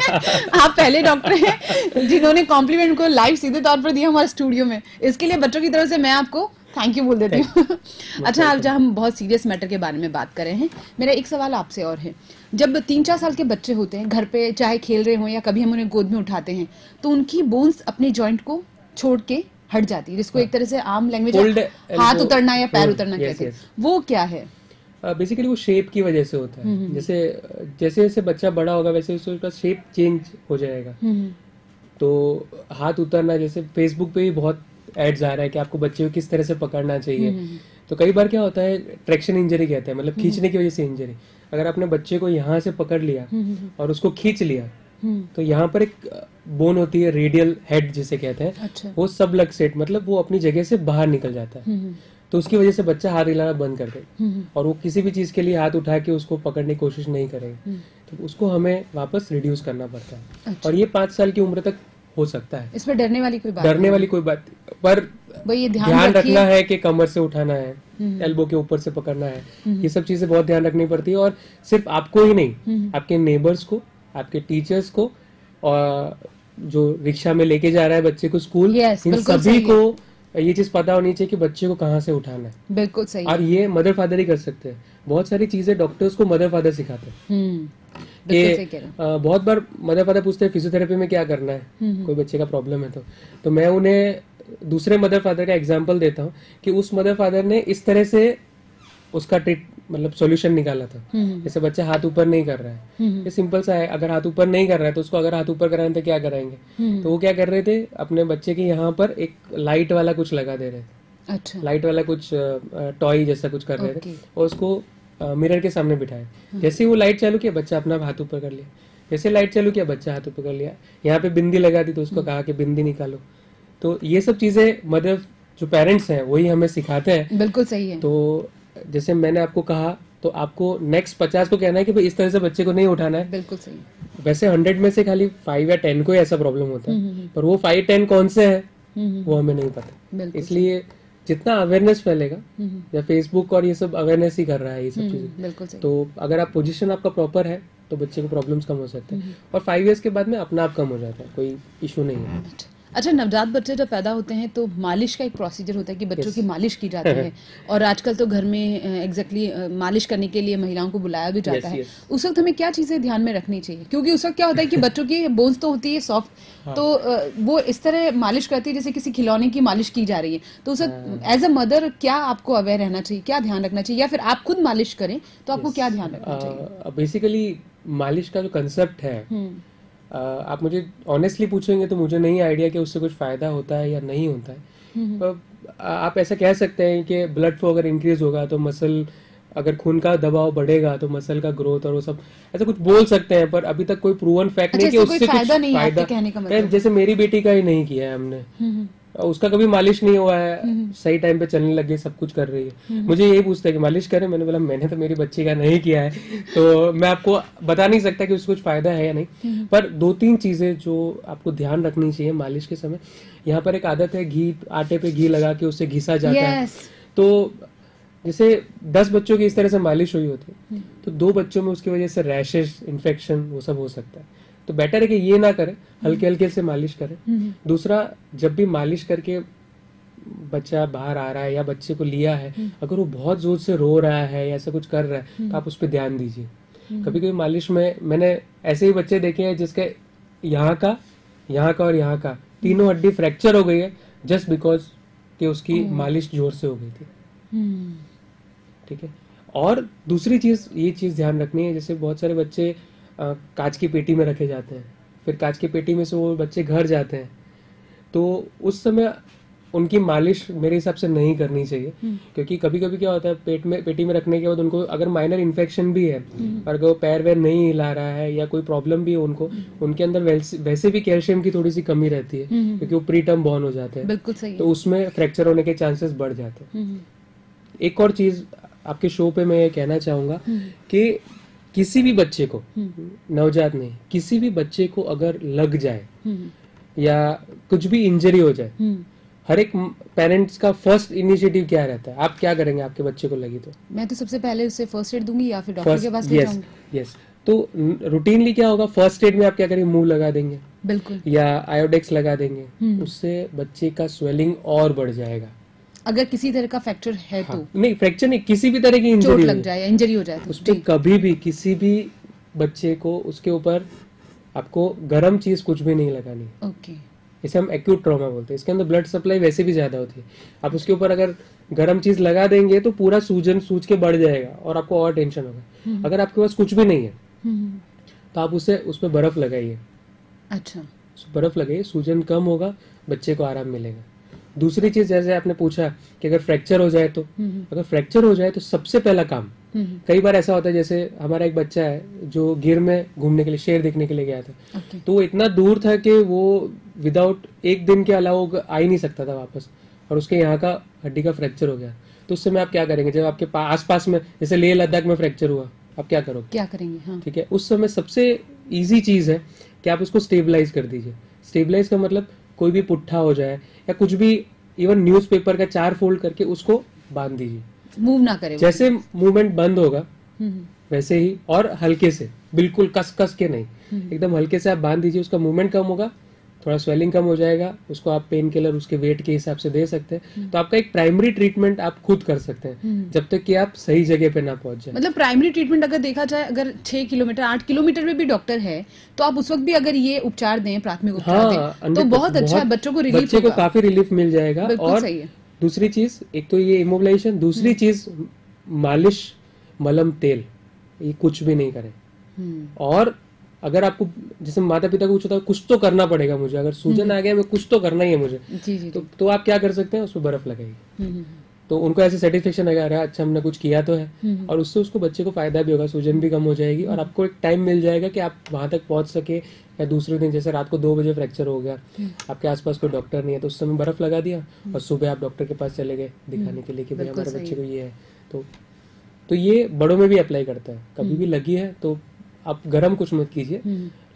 आप पहले डॉक्टर हैं जिन्होंने कॉम्प्लीमेंट को लाइव सीधे तौर पर दिया हमारे स्टूडियो में। इसके लिए बच्चों की तरफ से मैं आपको थैंक यू बोल देती हूँ। अच्छा, आज हम बहुत सीरियस मैटर के बारे में बात कर रहे हैं। मेरा एक सवाल आपसे और है, जब 3-4 साल के बच्चे होते हैं घर पे, चाहे खेल रहे हों या कभी हम उन्हें गोद में उठाते हैं, तो उनकी बोन्स अपने जॉइंट को छोड़ के हट जाती है, जिसको एक तरह से आम लैंग्वेज Fold हाथ elbow, उतरना या पैर fold, उतरना yes, कहते हैं, yes. वो क्या है? बेसिकली वो शेप की वजह से होता है। जैसे जैसे जैसे बच्चा बड़ा होगा वैसे उसका शेप चेंज हो जाएगा। तो हाथ उतरना, जैसे फेसबुक पे भी बहुत एड्स आ रहा है कि आपको बच्चे को किस तरह से पकड़ना चाहिए। तो कई बार क्या होता है, ट्रैक्शन इंजरी कहते हैं, मतलब खींचने की वजह से इंजरी। अगर आपने बच्चे को यहाँ से पकड़ लिया और उसको खींच लिया, तो यहाँ पर एक बोन होती है, रेडियल हेड जिसे कहते हैं। अच्छा। वो सबलक्सेट, मतलब वो अपनी जगह से बाहर निकल जाता है। तो उसकी वजह से बच्चा हाथ हिलाना बंद कर देगा और वो किसी भी चीज के लिए हाथ उठा के उसको पकड़ने की कोशिश नहीं करेगा। तो उसको हमें वापस रिड्यूस करना पड़ता है। अच्छा। और ये 5 साल की उम्र तक हो सकता है। इसमें डरने वाली कोई बात डरने वाली कोई बात, पर भाई ये ध्यान रखना है कि कमर से उठाना है, एल्बो के ऊपर से पकड़ना है, ये सब चीजें बहुत ध्यान रखनी पड़ती है। और सिर्फ आपको ही नहीं, आपके नेबर्स को, आपके टीचर्स को, और जो रिक्शा में लेके जा रहा है बच्चे को स्कूल, Yes, इन बिल्कुल सभी सही को ये चीज पता होनी चाहिए कि बच्चे को कहाँ से उठाना है। बिल्कुल सही और ये मदर फादर ही कर सकते हैं। बहुत सारी चीजें डॉक्टर्स को मदर फादर सिखाते हैं। बिल्कुल सही कह रहे हैं। बहुत बार मदर फादर पूछते हैं फिजियोथेरेपी में क्या करना है, कोई बच्चे का प्रॉब्लम है तो मैं उन्हें दूसरे मदर फादर का एग्जांपल देता हूँ कि उस मदर फादर ने इस तरह से उसका मतलब सॉल्यूशन निकाला था। जैसे बच्चा हाथ ऊपर नहीं कर रहा है, ये सिंपल सा है। अगर हाथ ऊपर नहीं कर रहा है तो उसको अगर हाथ ऊपर कराना तो क्या कराएंगे? तो वो क्या कर रहे थे, अपने बच्चे के यहाँ पर एक लाइट वाला कुछ लगा दे रहे थे। अच्छा। लाइट वाला कुछ टॉय जैसा कुछ कर रहे थे और उसको मिरर के सामने बिठाए। जैसे ही वो लाइट चालू किया, बच्चा अपना हाथ ऊपर कर लिया। जैसे लाइट चालू किया, बच्चा हाथ ऊपर कर लिया। यहाँ पे बिंदी लगा दी तो उसको कहा कि बिंदी निकालो। तो ये सब चीजें मदर, जो पेरेंट्स हैं वही हमें सिखाते हैं। बिल्कुल सही है। तो जैसे मैंने आपको कहा, तो आपको नेक्स्ट 50 को कहना है कि भाई इस तरह से बच्चे को नहीं उठाना है। बिल्कुल सही। वैसे 100 में से खाली 5 या 10 को ही ऐसा प्रॉब्लम होता है, पर वो 5-10 कौन से हैं वो हमें नहीं पता। इसलिए जितना अवेयरनेस फैलेगा, या फेसबुक और ये सब अवेयरनेस ही कर रहा है ये सब चीजें, बिल्कुल सही। तो अगर आप पोजीशन आपका प्रॉपर है तो बच्चे को प्रॉब्लम्स कम हो सकते हैं। और 5 इयर्स के बाद में अपना आप कम हो जाता है, कोई इशू नहीं है। अच्छा, नवजात बच्चे जब पैदा होते हैं तो मालिश का एक प्रोसीजर होता है कि बच्चों की मालिश की जाती है। और आजकल तो घर में एग्जैक्टली मालिश करने के लिए महिलाओं को बुलाया भी जाता है। उस वक्त हमें क्या चीजें ध्यान में रखनी चाहिए? क्योंकि उस वक्त क्या होता है कि बच्चों की बोन्स तो होती है सॉफ्ट, तो वो इस तरह मालिश करती है जैसे किसी खिलौने की मालिश की जा रही है। तो उस वक्त एज अ मदर क्या आपको अवेयर रहना चाहिए, क्या ध्यान रखना चाहिए? या फिर आप खुद मालिश करें तो आपको क्या ध्यान रखना चाहिए? बेसिकली मालिश का जो कंसेप्ट है, आप मुझे ऑनेस्टली पूछेंगे तो मुझे नहीं आइडिया कि उससे कुछ फायदा होता है या नहीं होता है। आप ऐसा कह सकते हैं कि ब्लड फ्लो अगर इंक्रीज होगा तो मसल, अगर खून का दबाव बढ़ेगा तो मसल का ग्रोथ और वो सब ऐसा कुछ बोल सकते हैं, पर अभी तक कोई प्रूवन फैक्ट नहीं कि उससे कुछ फायदा। जैसे मेरी बेटी का ही नहीं किया है हमने, उसका कभी मालिश नहीं हुआ है, सही टाइम पे चलने लग गई, सब कुछ कर रही है। मुझे यही पूछता है कि मालिश करें, मैंने बोला मैंने तो मेरी बच्ची का नहीं किया है, तो मैं आपको बता नहीं सकता कि उसको कुछ फायदा है या नहीं। पर 2-3 चीजें जो आपको ध्यान रखनी चाहिए मालिश के समय। यहाँ पर एक आदत है, घी, आटे पे घी लगा के उससे घिसा जाता है। तो जैसे 10 बच्चों की इस तरह से मालिश हुई होती है तो 2 बच्चों में उसकी वजह से रैशेस, इन्फेक्शन, वो सब हो सकता है। तो बेटर है कि ये ना करें, हल्के हल्के से मालिश करें। दूसरा, जब भी मालिश करके बच्चा बाहर आ रहा है या बच्चे को लिया है, अगर वो बहुत जोर से रो रहा है या ऐसा कुछ कर रहा है तो आप उस पर ध्यान दीजिए। कभी कभी मालिश में मैंने ऐसे ही बच्चे देखे हैं जिसके यहाँ का और यहाँ का तीनों हड्डी फ्रैक्चर हो गई है जस्ट बिकॉज कि उसकी मालिश जोर से हो गई थी। ठीक है। और दूसरी चीज, ये चीज ध्यान रखनी है, जैसे बहुत सारे बच्चे कांच की पेटी में रखे जाते हैं, फिर कांच की पेटी में से वो बच्चे घर जाते हैं, तो उस समय उनकी मालिश मेरे हिसाब से नहीं करनी चाहिए। क्योंकि कभी कभी क्या होता है, पेटी में रखने के बाद उनको अगर माइनर इन्फेक्शन भी है और अगर वो पैर वैर नहीं हिला रहा है या कोई प्रॉब्लम भी है उनको, उनके अंदर वैसे भी कैल्शियम की थोड़ी सी कमी रहती है क्योंकि वो प्री टर्म बॉर्न हो जाते हैं। बिल्कुल सही। तो उसमें फ्रैक्चर होने के चांसेस बढ़ जाते हैं। एक और चीज आपके शो पे मैं ये कहना चाहूंगा कि किसी भी बच्चे को, नवजात नहीं, किसी भी बच्चे को अगर लग जाए या कुछ भी इंजरी हो जाए, हर एक पेरेंट्स का फर्स्ट इनिशिएटिव क्या रहता है? आप क्या करेंगे आपके बच्चे को लगी तो? मैं तो सबसे पहले उसे फर्स्ट एड दूंगी या फिर डॉक्टर के पास ले जाऊंगी। यस। तो रूटीनली क्या होगा, फर्स्ट एड में आप क्या करेंगे, मुंह लगा देंगे, बिल्कुल, या आयोडेक्स लगा देंगे, उससे बच्चे का स्वेलिंग और बढ़ जाएगा। अगर किसी तरह का फ्रैक्चर है तो नहीं, फ्रैक्चर नहीं, किसी भी तरह की इंजरी लग जाए या इंजरी हो जाए तो उस पर कभी भी किसी भी बच्चे को उसके ऊपर आपको गर्म चीज कुछ भी नहीं लगानी। ओके। इसे हम एक्यूट ट्रॉमा बोलते हैं। इसके अंदर ब्लड सप्लाई वैसे भी ज्यादा होती है, आप उसके ऊपर अगर गर्म चीज लगा देंगे तो पूरा सूज के बढ़ जाएगा और आपको और टेंशन होगा। अगर आपके पास कुछ भी नहीं है तो आप उस पर बर्फ लगाइए। अच्छा, बर्फ लगाइए, सूजन कम होगा, बच्चे को आराम मिलेगा। दूसरी चीज, जैसे आपने पूछा कि अगर फ्रैक्चर हो जाए तो, अगर फ्रैक्चर हो जाए तो सबसे पहला काम, कई बार ऐसा होता है, जैसे हमारा एक बच्चा है जो गिर में घूमने के लिए, शेर देखने के लिए गया था, तो वो इतना दूर था कि वो विदाउट एक दिन के अलावा आ ही नहीं सकता था वापस, और उसके यहाँ का हड्डी का फ्रैक्चर हो गया। तो उस समय आप क्या करेंगे? जब आपके आसपास में, जैसे लेह लद्दाख में फ्रैक्चर हुआ, आप क्या करोगे? क्या करेंगे? हाँ। ठीक है, उस समय सबसे इजी चीज है कि आप उसको स्टेबलाइज कर दीजिए। स्टेबलाइज का मतलब कोई भी पुट्ठा हो जाए या कुछ भी, इवन न्यूज़पेपर का 4 फोल्ड करके उसको बांध दीजिए, मूव ना करे। जैसे मूवमेंट बंद होगा वैसे ही, और हल्के से, बिल्कुल कस के नहीं, एकदम हल्के से आप बांध दीजिए। उसका मूवमेंट कम होगा, थोड़ा स्वेलिंग कम हो जाएगा, उसको आप पेन किलर उसके वेट के हिसाब से दे सकते हैं। तो आपका एक प्राइमरी ट्रीटमेंट आप खुद कर सकते हैं जब तक कि आप सही जगह पे ना पहुंच जाए। मतलब प्राइमरी ट्रीटमेंट अगर देखा जाए, अगर 6 किलोमीटर 8 किलोमीटर में भी डॉक्टर है तो आप उस वक्त भी अगर ये उपचार दें, प्राथमिक उपचार दें, तो बहुत अच्छा है, बच्चों को काफी रिलीफ मिल जाएगा। और दूसरी चीज, एक तो ये इमोबिलाइजेशन, दूसरी चीज मालिश, मलम, तेल, ये कुछ भी नहीं करें। और अगर आपको, जैसे माता पिता को कुछ होता है, कुछ तो करना पड़ेगा मुझे, अगर सूजन आ गया, मैं कुछ तो करना ही है मुझे, तो आप क्या कर सकते हैं? उसमें बर्फ लगाइए, तो उनको ऐसे सेटिस्फेक्शन आएगा, अरे अच्छा हमने कुछ किया तो है, और उससे उसको बच्चे को फायदा भी होगा, सूजन भी कम हो जाएगी, और आपको एक टाइम मिल जाएगा कि आप वहां तक पहुंच सके। या दूसरे दिन, जैसे रात को 2 बजे फ्रैक्चर हो गया, आपके आसपास कोई डॉक्टर नहीं है, तो उस समय बर्फ लगा दिया, और सुबह आप डॉक्टर के पास चले गए दिखाने के लिए कि भाई हमारे बच्चे को ये है। तो ये बड़ों में भी अप्लाई करता है। कभी भी लगी है तो आप गर्म कुछ मत कीजिए,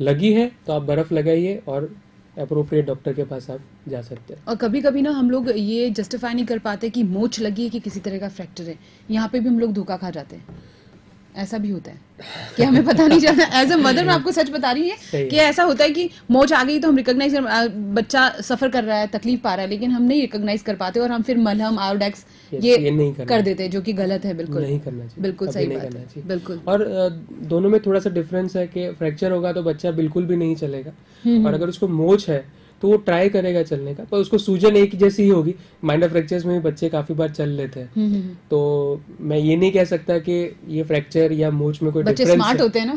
लगी है तो आप बर्फ लगाइए और अप्रोप्रिएट डॉक्टर के पास आप जा सकते हैं। और कभी कभी ना हम लोग ये जस्टिफाई नहीं कर पाते कि मोच लगी है कि किसी तरह का फ्रैक्चर है, यहाँ पे भी हम लोग धोखा खा जाते हैं। ऐसा भी होता है कि हमें पता नहीं चलता। एज अ मदर मैं आपको सच बता रही है कि ऐसा होता है कि मोच आ गई तो हम रिकॉग्नाइज कर, बच्चा सफर कर रहा है, तकलीफ पा रहा है, लेकिन हम नहीं रिकॉग्नाइज कर पाते और हम फिर मलहम, आयोडेक्स ये नहीं कर देते हैं, जो कि गलत है। बिल्कुल नहीं करना चाहिए, बिल्कुल सही बात है, बिल्कुल। और दोनों में थोड़ा सा डिफरेंस है कि फ्रैक्चर होगा तो बच्चा बिल्कुल भी नहीं चलेगा, और अगर उसको मोच है तो वो ट्राई करेगा चलने का, पर उसको सूजन एक जैसी ही होगी। माइनर फ्रैक्चर्स में भी बच्चे काफी बार चल लेते हैं, तो मैं ये नहीं कह सकता कि ये फ्रैक्चर या मोच में कोई डिफरेंस है। स्मार्ट होते हैं ना।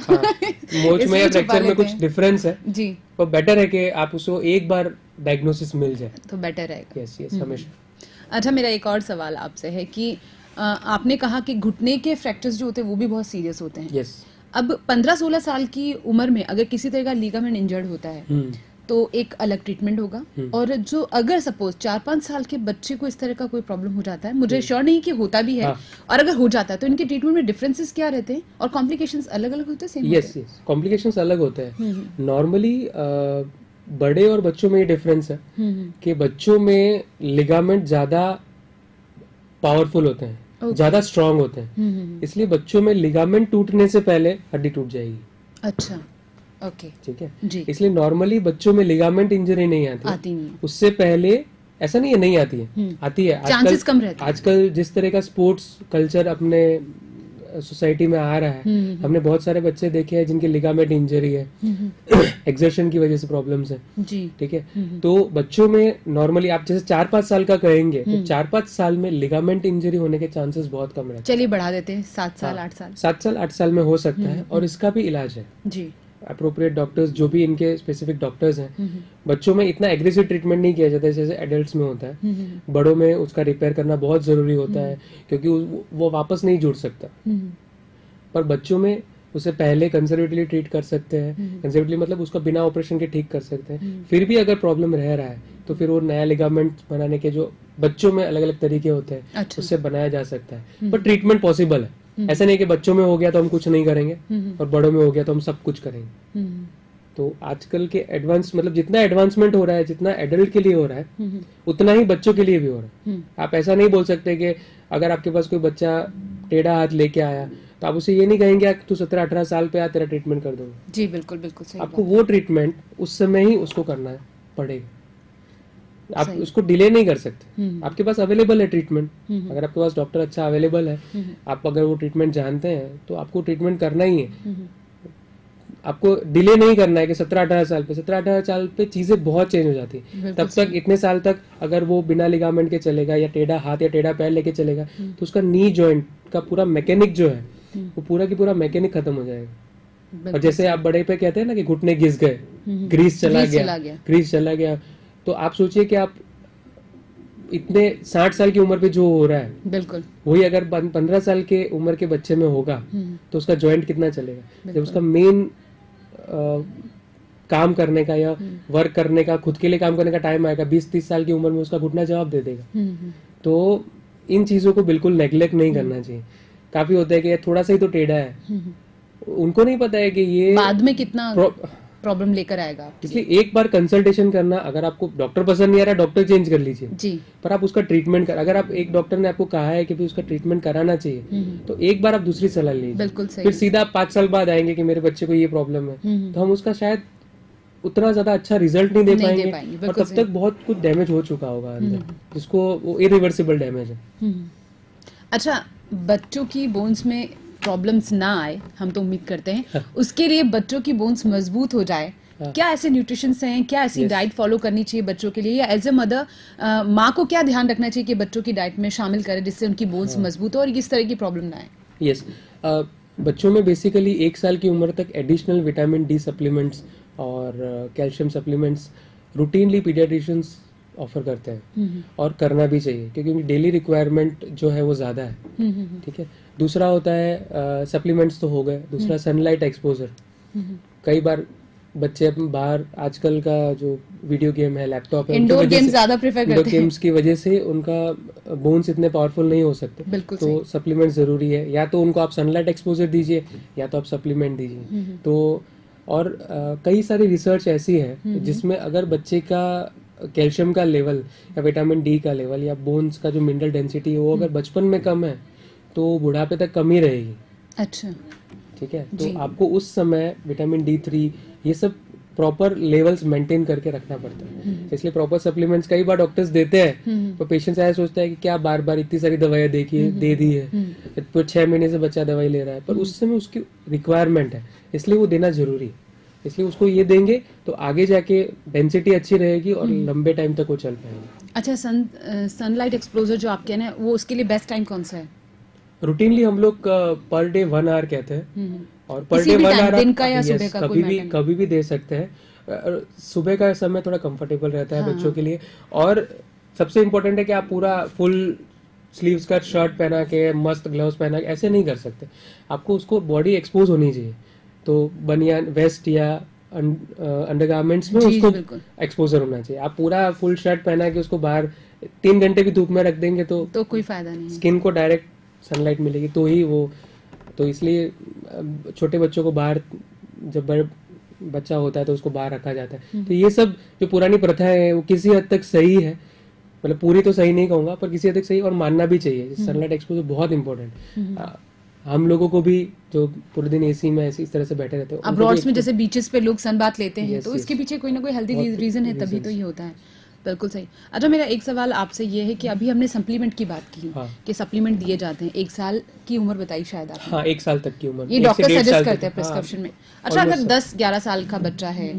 मोच में या फ्रैक्चर में कुछ डिफरेंस है जी, पर बेटर है कि आप उसको एक बार डायग्नोसिस मिल जाए तो बेटर है। यस हमेशा। अच्छा, मेरा एक और सवाल आपसे है कि आपने कहा कि घुटने के फ्रैक्चर्स जो होते हैं वो भी बहुत सीरियस होते हैं। यस। अब 15-16 साल की उम्र में अगर किसी तरह का लिगामेंट इंजर्ड होता है तो एक अलग ट्रीटमेंट होगा, और जो अगर सपोज 4-5 साल के बच्चे को इस तरह का कोई प्रॉब्लम हो जाता है, मुझे श्योर नहीं कि होता भी है, और अगर हो जाता है तो इनके ट्रीटमेंट में डिफरेंसेस क्या रहते हैं और कॉम्प्लिकेशंस अलग अलग होते हैं? यस, कॉम्प्लिकेशंस अलग होते हैं। नॉर्मली बड़े और बच्चों में ये डिफरेंस है कि बच्चों में लिगामेंट ज्यादा पावरफुल होते हैं, ज्यादा स्ट्रांग होते हैं, इसलिए बच्चों में लिगामेंट टूटने से पहले हड्डी टूट जाएगी। अच्छा, ओके, ठीक है जी। इसलिए नॉर्मली बच्चों में लिगामेंट इंजरी नहीं आती नहीं। उससे पहले ऐसा नहीं है नहीं आती है, आती है। चांसेस कम रहते हैं। आजकल जिस तरह का स्पोर्ट्स कल्चर अपने सोसाइटी में आ रहा है, हमने बहुत सारे बच्चे देखे हैं जिनके लिगामेंट इंजरी है, एक्सर्शन की वजह से प्रॉब्लम्स है जी। ठीक है, तो बच्चों में नॉर्मली आप जैसे 4-5 साल का कहेंगे तो 4-5 साल में लिगामेंट इंजरी होने के चांसेस बहुत कम रहते हैं। चलिए बढ़ा देते हैं 7 साल 8 साल। 7 साल में हो सकता है, और इसका भी इलाज है जी। अप्रोप्रिएट डॉक्टर्स, जो भी इनके स्पेसिफिक डॉक्टर्स हैं, बच्चों में इतना एग्रेसिव ट्रीटमेंट नहीं किया जाता है जैसे एडल्ट्स में होता है। बड़ों में उसका रिपेयर करना बहुत जरूरी होता है, क्योंकि वो वापस नहीं जुड़ सकता। पर बच्चों में उसे पहले कंजर्वेटिवली ट्रीट कर सकते हैं। कंजर्वेटिवली मतलब उसको बिना ऑपरेशन के ठीक कर सकते हैं। फिर भी अगर प्रॉब्लम रह रहा है तो फिर वो नया लिगामेंट बनाने के जो बच्चों में अलग अलग तरीके होते हैं, उससे बनाया जा सकता है। पर ट्रीटमेंट पॉसिबल है, ऐसा नहीं कि बच्चों में हो गया तो हम कुछ नहीं करेंगे और बड़ों में हो गया तो हम सब कुछ करेंगे। तो आजकल के एडवांस, मतलब जितना एडवांसमेंट हो रहा है, जितना एडल्ट के लिए हो रहा है, उतना ही बच्चों के लिए भी हो रहा है। आप ऐसा नहीं बोल सकते कि अगर आपके पास कोई बच्चा टेढ़ा हाथ लेके आया तो आप उसे ये नहीं कहेंगे तू 17-18 साल पे आ, तेरा ट्रीटमेंट कर दूंगा। जी बिल्कुल बिल्कुल सही। आपको वो ट्रीटमेंट उस समय ही उसको करना पड़ेगा, आप उसको डिले नहीं कर सकते। आपके पास अवेलेबल है ट्रीटमेंट, अगर आपके पास डॉक्टर अच्छा अवेलेबल है, आप अगर वो ट्रीटमेंट जानते हैं तो आपको ट्रीटमेंट करना ही है। आपको डिले नहीं करना है कि 17-18 साल पे, 17-18 साल पे चीजें बहुत चेंज हो जाती है। तब तक इतने साल तक अगर वो बिना लिगामेंट के चलेगा या टेढ़ा हाथ या टेढ़ा पैर लेके चलेगा तो उसका नी जॉइंट का पूरा मैकेनिक जो है वो पूरा की पूरा मैकेनिक खत्म हो जाएगा। और जैसे आप बड़े पे कहते हैं ना कि घुटने घिस गए, ग्रीस चला गया, तो आप सोचिए कि आप इतने 60 साल की उम्र पे जो हो रहा है बिल्कुल वही अगर 15 साल के उम्र के बच्चे में होगा तो उसका जॉइंट कितना चलेगा। जब उसका मेन काम करने का या वर्क करने का, खुद के लिए काम करने का टाइम आएगा 20-30 साल की उम्र में, उसका घुटना जवाब दे देगा। तो इन चीजों को बिल्कुल नेग्लेक्ट नहीं करना चाहिए। काफी होता है कि थोड़ा सा ही तो टेढ़ा है, उनको नहीं पता है कि ये बाद में कितना प्रॉब्लम लेकर आएगा। इसलिए एक बार कंसल्टेशन करना, अगर आपको डॉक्टर पसंद नहीं आ रहा डॉक्टर चेंज कर लीजिए जी, पर आप उसका ट्रीटमेंट कर, अगर आप एक डॉक्टर ने आपको कहा है कि भी उसका ट्रीटमेंट कराना चाहिए तो एक बार आप दूसरी सलाह लीजिए। बिल्कुल सही। फिर सीधा आप 5 साल बाद आएंगे कि मेरे बच्चे को ये प्रॉब्लम है, तो हम उसका शायद उतना ज्यादा अच्छा रिजल्ट नहीं दे पाएंगे और तब तक बहुत कुछ डैमेज हो चुका होगा अंदर, जिसको वो इरिवर्सिबल डैमेज है। अच्छा, बच्चों की बोन्स में प्रॉब्लम्स ना आए, हम तो उम्मीद करते हैं, उसके लिए बच्चों की बोन्स मजबूत हो जाए, क्या ऐसे न्यूट्रिशन हैं, क्या ऐसी डाइट फॉलो करनी चाहिए बच्चों के लिए, या एज ए मदर माँ को क्या ध्यान रखना चाहिए कि बच्चों की डाइट में शामिल करें जिससे उनकी बोन्स मजबूत हो और इस तरह की प्रॉब्लम ना आए? यस, बच्चों में बेसिकली 1 साल की उम्र तक एडिशनल विटामिन डी सप्लीमेंट्स और calcium supplements routinely paediatricians offer करते हैं और करना भी चाहिए क्योंकि उनकी डेली रिक्वायरमेंट जो है वो ज़्यादा है। ठीक है, दूसरा होता है सप्लीमेंट्स तो हो गए, दूसरा सनलाइट एक्सपोजर। कई बार बच्चे बाहर, आजकल का जो वीडियो गेम है, लैपटॉप है, इंडोर गेम्स ज्यादा प्रेफर करते हैं, इंडोर गेम्स की वजह से उनका बोन्स इतने पावरफुल नहीं हो सकते। तो सप्लीमेंट जरूरी है, या तो उनको आप सनलाइट एक्सपोजर दीजिए या तो आप सप्लीमेंट दीजिए। तो और कई सारी रिसर्च ऐसी है जिसमें अगर बच्चे का कैल्शियम का लेवल या विटामिन डी का लेवल या बोन्स का जो मिनरल डेंसिटी है वो अगर बचपन में कम है तो बुढ़ापे तक कम ही रहेगी। अच्छा, ठीक है, तो आपको उस समय विटामिन D3 ये सब प्रॉपर लेवल्स मेंटेन करके रखना पड़ता है। इसलिए प्रॉपर सप्लीमेंट्स कई बार डॉक्टर्स देते हैं तो पेशेंट्स ऐसा सोचता है कि क्या बार बार इतनी सारी दवाइयाँ दे दी है, तो 6 महीने से बच्चा दवाई ले रहा है, पर उस समय उसकी रिक्वायरमेंट है इसलिए वो देना जरूरी है। इसलिए उसको ये देंगे तो आगे जाके डेंसिटी अच्छी रहेगी और लंबे टाइम तक वो चल पाएगा। अच्छा, सनलाइट एक्सपोजर जो आप कह रहे हैं वो उसके लिए बेस्ट टाइम कौन सा है? रूटीनली हम लोग पर डे 1 आवर कहते हैं और पर डे 1 आवर दिन का या सुबह का कभी भी दे सकते हैं। सुबह का समय थोड़ा कंफर्टेबल रहता है बच्चों के लिए, और सबसे इम्पोर्टेंट है कि आप पूरा फुल स्लीव्स का शर्ट पहना के मस्त ग्लव्स पहना के ऐसे नहीं कर सकते, आपको उसको बॉडी एक्सपोज होनी चाहिए। तो बनियान, वेस्ट या अंडरगारमेंट्स में उसको एक्सपोजर होना चाहिए। आप पूरा फुल शर्ट पहना के उसको बाहर 3 घंटे भी धूप में रख देंगे तो कोई फायदा नहीं, स्किन को डायरेक्ट सनलाइट मिलेगी तो ही वो, तो इसलिए छोटे बच्चों को बाहर, जब बड़े बच्चा होता है तो उसको बाहर रखा जाता है। तो ये सब जो पुरानी प्रथा है वो किसी हद तक सही है, मतलब पूरी तो सही नहीं कहूंगा पर किसी हद तक सही, और मानना भी चाहिए। सनलाइट एक्सपोजर बहुत इंपॉर्टेंट। हम लोगों को भी जो पूरे दिन एसी में ऐसी इस तरह से बैठे रहते हैं, अब्रॉड्स में जैसे बीचेस पे लोग सनबाथ लेते हैं तो इसके पीछे कोई ना कोई हेल्दी रीजन है, तभी तो ये होता है। बिल्कुल सही। अच्छा, मेरा एक सवाल आपसे ये है कि अभी हमने सप्लीमेंट की बात की कि सप्लीमेंट दिए जाते हैं, 1 साल की उम्र बताई शायद आपने। हाँ, 1 साल तक की उम्र ये डॉक्टर सजेस्ट करते हैं प्रिस्क्रिप्शन में। अच्छा, अगर 10-11 साल का बच्चा है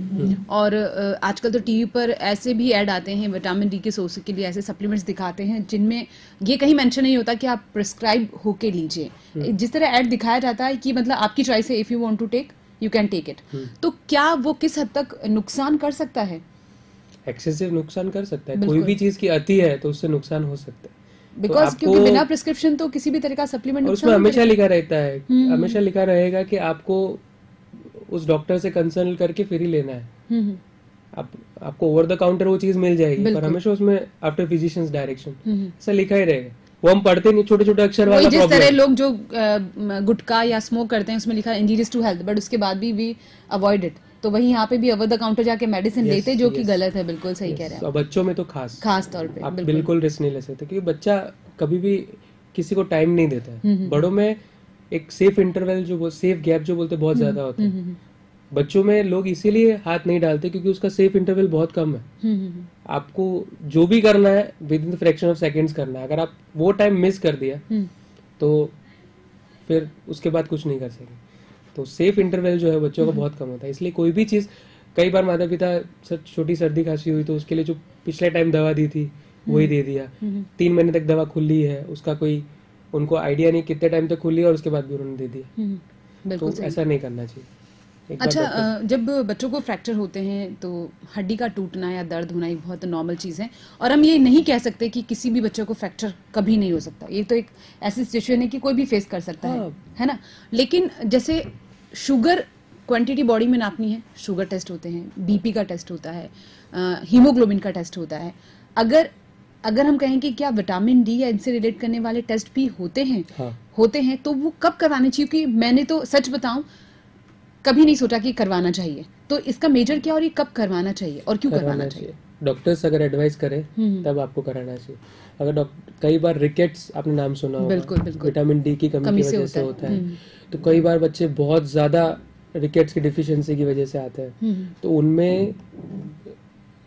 और आजकल तो टीवी पर ऐसे भी ऐड आते हैं विटामिन डी के सोर्स के लिए, ऐसे सप्लीमेंट्स दिखाते हैं जिनमें ये कहीं मेंशन नहीं होता कि आप प्रिस्क्राइब होके लीजिए। जिस तरह ऐड दिखाया जाता है कि मतलब आपकी चॉइस है, if you want to take you can take it, तो क्या वो किस हद तक नुकसान कर सकता है? एक्सेसिव नुकसान कर सकता है, कोई भी चीज की अति है तो उससे नुकसान हो सकता है। बिकॉज क्योंकि बिना प्रिस्क्रिप्शन तो किसी भी तरह का सप्लीमेंट उसमें हमेशा लिखा रहता है, हमेशा लिखा रहेगा कि आपको उस डॉक्टर से कंसल्ट करके फिर ही लेना है। आपको ओवर द काउंटर वो चीज मिल जाएगी, पर हमेशा उसमें आफ्टर फिजिशियंस डायरेक्शन ऐसा लिखा ही रहेगा। वो हम पढ़ते नहीं, छोटे छोटे अक्षर वाला जिस तरह लोग जो गुटखा या स्मोक करते हैं उसमें लिखा है इंजूरियस टू हेल्थ, बट उसके बाद भी वी अवॉइड इट। तो वही यहाँ पे भी ओवर द काउंटर जाके मेडिसिन लेते जो कि गलत है। बिल्कुल सही कह रहे हैं। बच्चों में तो खास तौर पे आप बिल्कुल रिस्क नहीं ले सकते क्योंकि बच्चा कभी भी किसी को टाइम नहीं देता है। बड़ों में एक सेफ इंटरवल जो सेफ गैप जो बोलते बहुत ज्यादा होता है, बच्चों में लोग इसीलिए हाथ नहीं डालते क्योंकि उसका सेफ इंटरवल बहुत कम है। आपको जो भी करना है with in the fraction of seconds करना है। अगर आप वो टाइम मिस कर दिया तो फिर उसके बाद कुछ नहीं कर सकेंगे। तो सेफ इंटरवल जो है बच्चों का बहुत कम होता है। इसलिए कोई भी चीज़, कई बार माता पिता छोटी सर्दी खांसी हुई तो उसके लिए जो पिछले टाइम दवा दी थी वही दे दिया, 3 महीने तक दवा खुली है, उसका कोई उनको आइडिया नहीं कितने टाइम तक खुली है और उसके बाद भी उन्होंने दे दिया। तो ऐसा नहीं करना चाहिए। अच्छा, जब बच्चों को फ्रैक्चर होते हैं तो हड्डी का टूटना या दर्द होना एक बहुत नॉर्मल चीज़ है, और हम ये नहीं कह सकते कि किसी भी बच्चों को फ्रैक्चर कभी नहीं हो सकता। ये तो एक ऐसी सिचुएशन है कि कोई भी फेस कर सकता है ना। लेकिन जैसे शुगर क्वांटिटी बॉडी में नापनी है, शुगर टेस्ट होते हैं, बीपी का टेस्ट होता है, हीमोग्लोबिन का टेस्ट होता है। अगर हम कहें कि क्या विटामिन डी या इनसे रिलेट करने वाले टेस्ट भी होते हैं, होते हैं, तो वो कब करवाने चाहिए? क्योंकि मैंने तो सच बताऊं कभी नहीं सोचा कि करवाना चाहिए। तो इसका मेजर क्या और ये कब करवाना चाहिए और क्यों करवाना चाहिए? डॉक्टर्स अगर एडवाइस करें तब आपको कराना चाहिए। अगर कई बार रिकेट्स आपने नाम सुना होगा, बिल्कुल बिल्कुल, विटामिन डी की कमी की वजह से होता है। तो कई बार बच्चे बहुत ज्यादा रिकेट्स की डिफिशियंसी की वजह से आते हैं। तो उनमें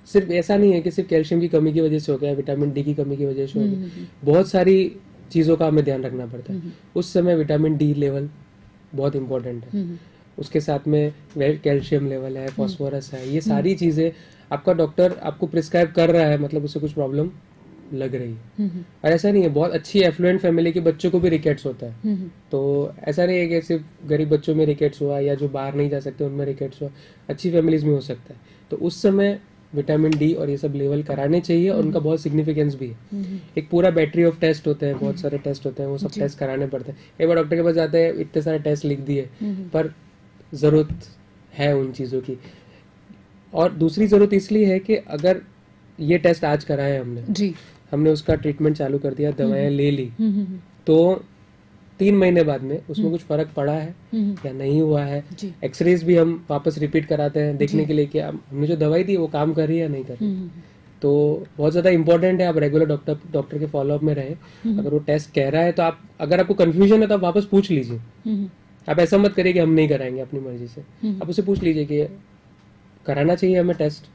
सिर्फ ऐसा नहीं है कि सिर्फ कैल्शियम की कमी की वजह से हो गया, विटामिन डी की कमी की वजह से हो गया, बहुत सारी चीज़ों का हमें ध्यान रखना पड़ता है। उस समय विटामिन डी लेवल बहुत इंपॉर्टेंट है, उसके साथ में कैल्शियम लेवल है, फॉस्फोरस है, ये सारी चीज़ें आपका डॉक्टर आपको प्रिस्क्राइब कर रहा है, मतलब उससे कुछ प्रॉब्लम लग रही है। और ऐसा नहीं है, बहुत अच्छी एफ्लुएंट फैमिली के बच्चों को भी रिकेट्स होता है। तो ऐसा नहीं है कि सिर्फ गरीब बच्चों में रिकेट्स हुआ या जो बाहर नहीं जा सकते उनमें रिकेट्स हुआ, अच्छी फैमिलीज में हो सकता है। तो उस समय विटामिन डी और ये सब लेवल कराने चाहिए और उनका बहुत सिग्निफिकेंस भी है। एक पूरा बैटरी ऑफ टेस्ट होते हैं, बहुत सारे टेस्ट होते हैं, वो सब टेस्ट कराने पड़ते हैं। एक बार डॉक्टर के पास जाते हैं, इतने सारे टेस्ट लिख दिए, पर जरूरत है उन चीज़ों की। और दूसरी जरूरत इसलिए है कि अगर ये टेस्ट आज कराए हमने उसका ट्रीटमेंट चालू कर दिया, दवाएं ले ली, तो 3 महीने बाद में उसमें कुछ फर्क पड़ा है या नहीं हुआ है, एक्सरेज भी हम वापस रिपीट कराते हैं देखने के लिए कि हमने जो दवाई दी वो काम कर रही है या नहीं कर रही। तो बहुत ज़्यादा इंपॉर्टेंट है आप रेगुलर डॉक्टर के फॉलोअप में रहे। अगर वो टेस्ट कह रहा है तो आप, अगर आपको कंफ्यूजन है तो आप वापस पूछ लीजिए। आप ऐसा मत करिए कि हम नहीं कराएंगे अपनी मर्जी से, आप उससे पूछ लीजिए कि कराना चाहिए हमें टेस्ट।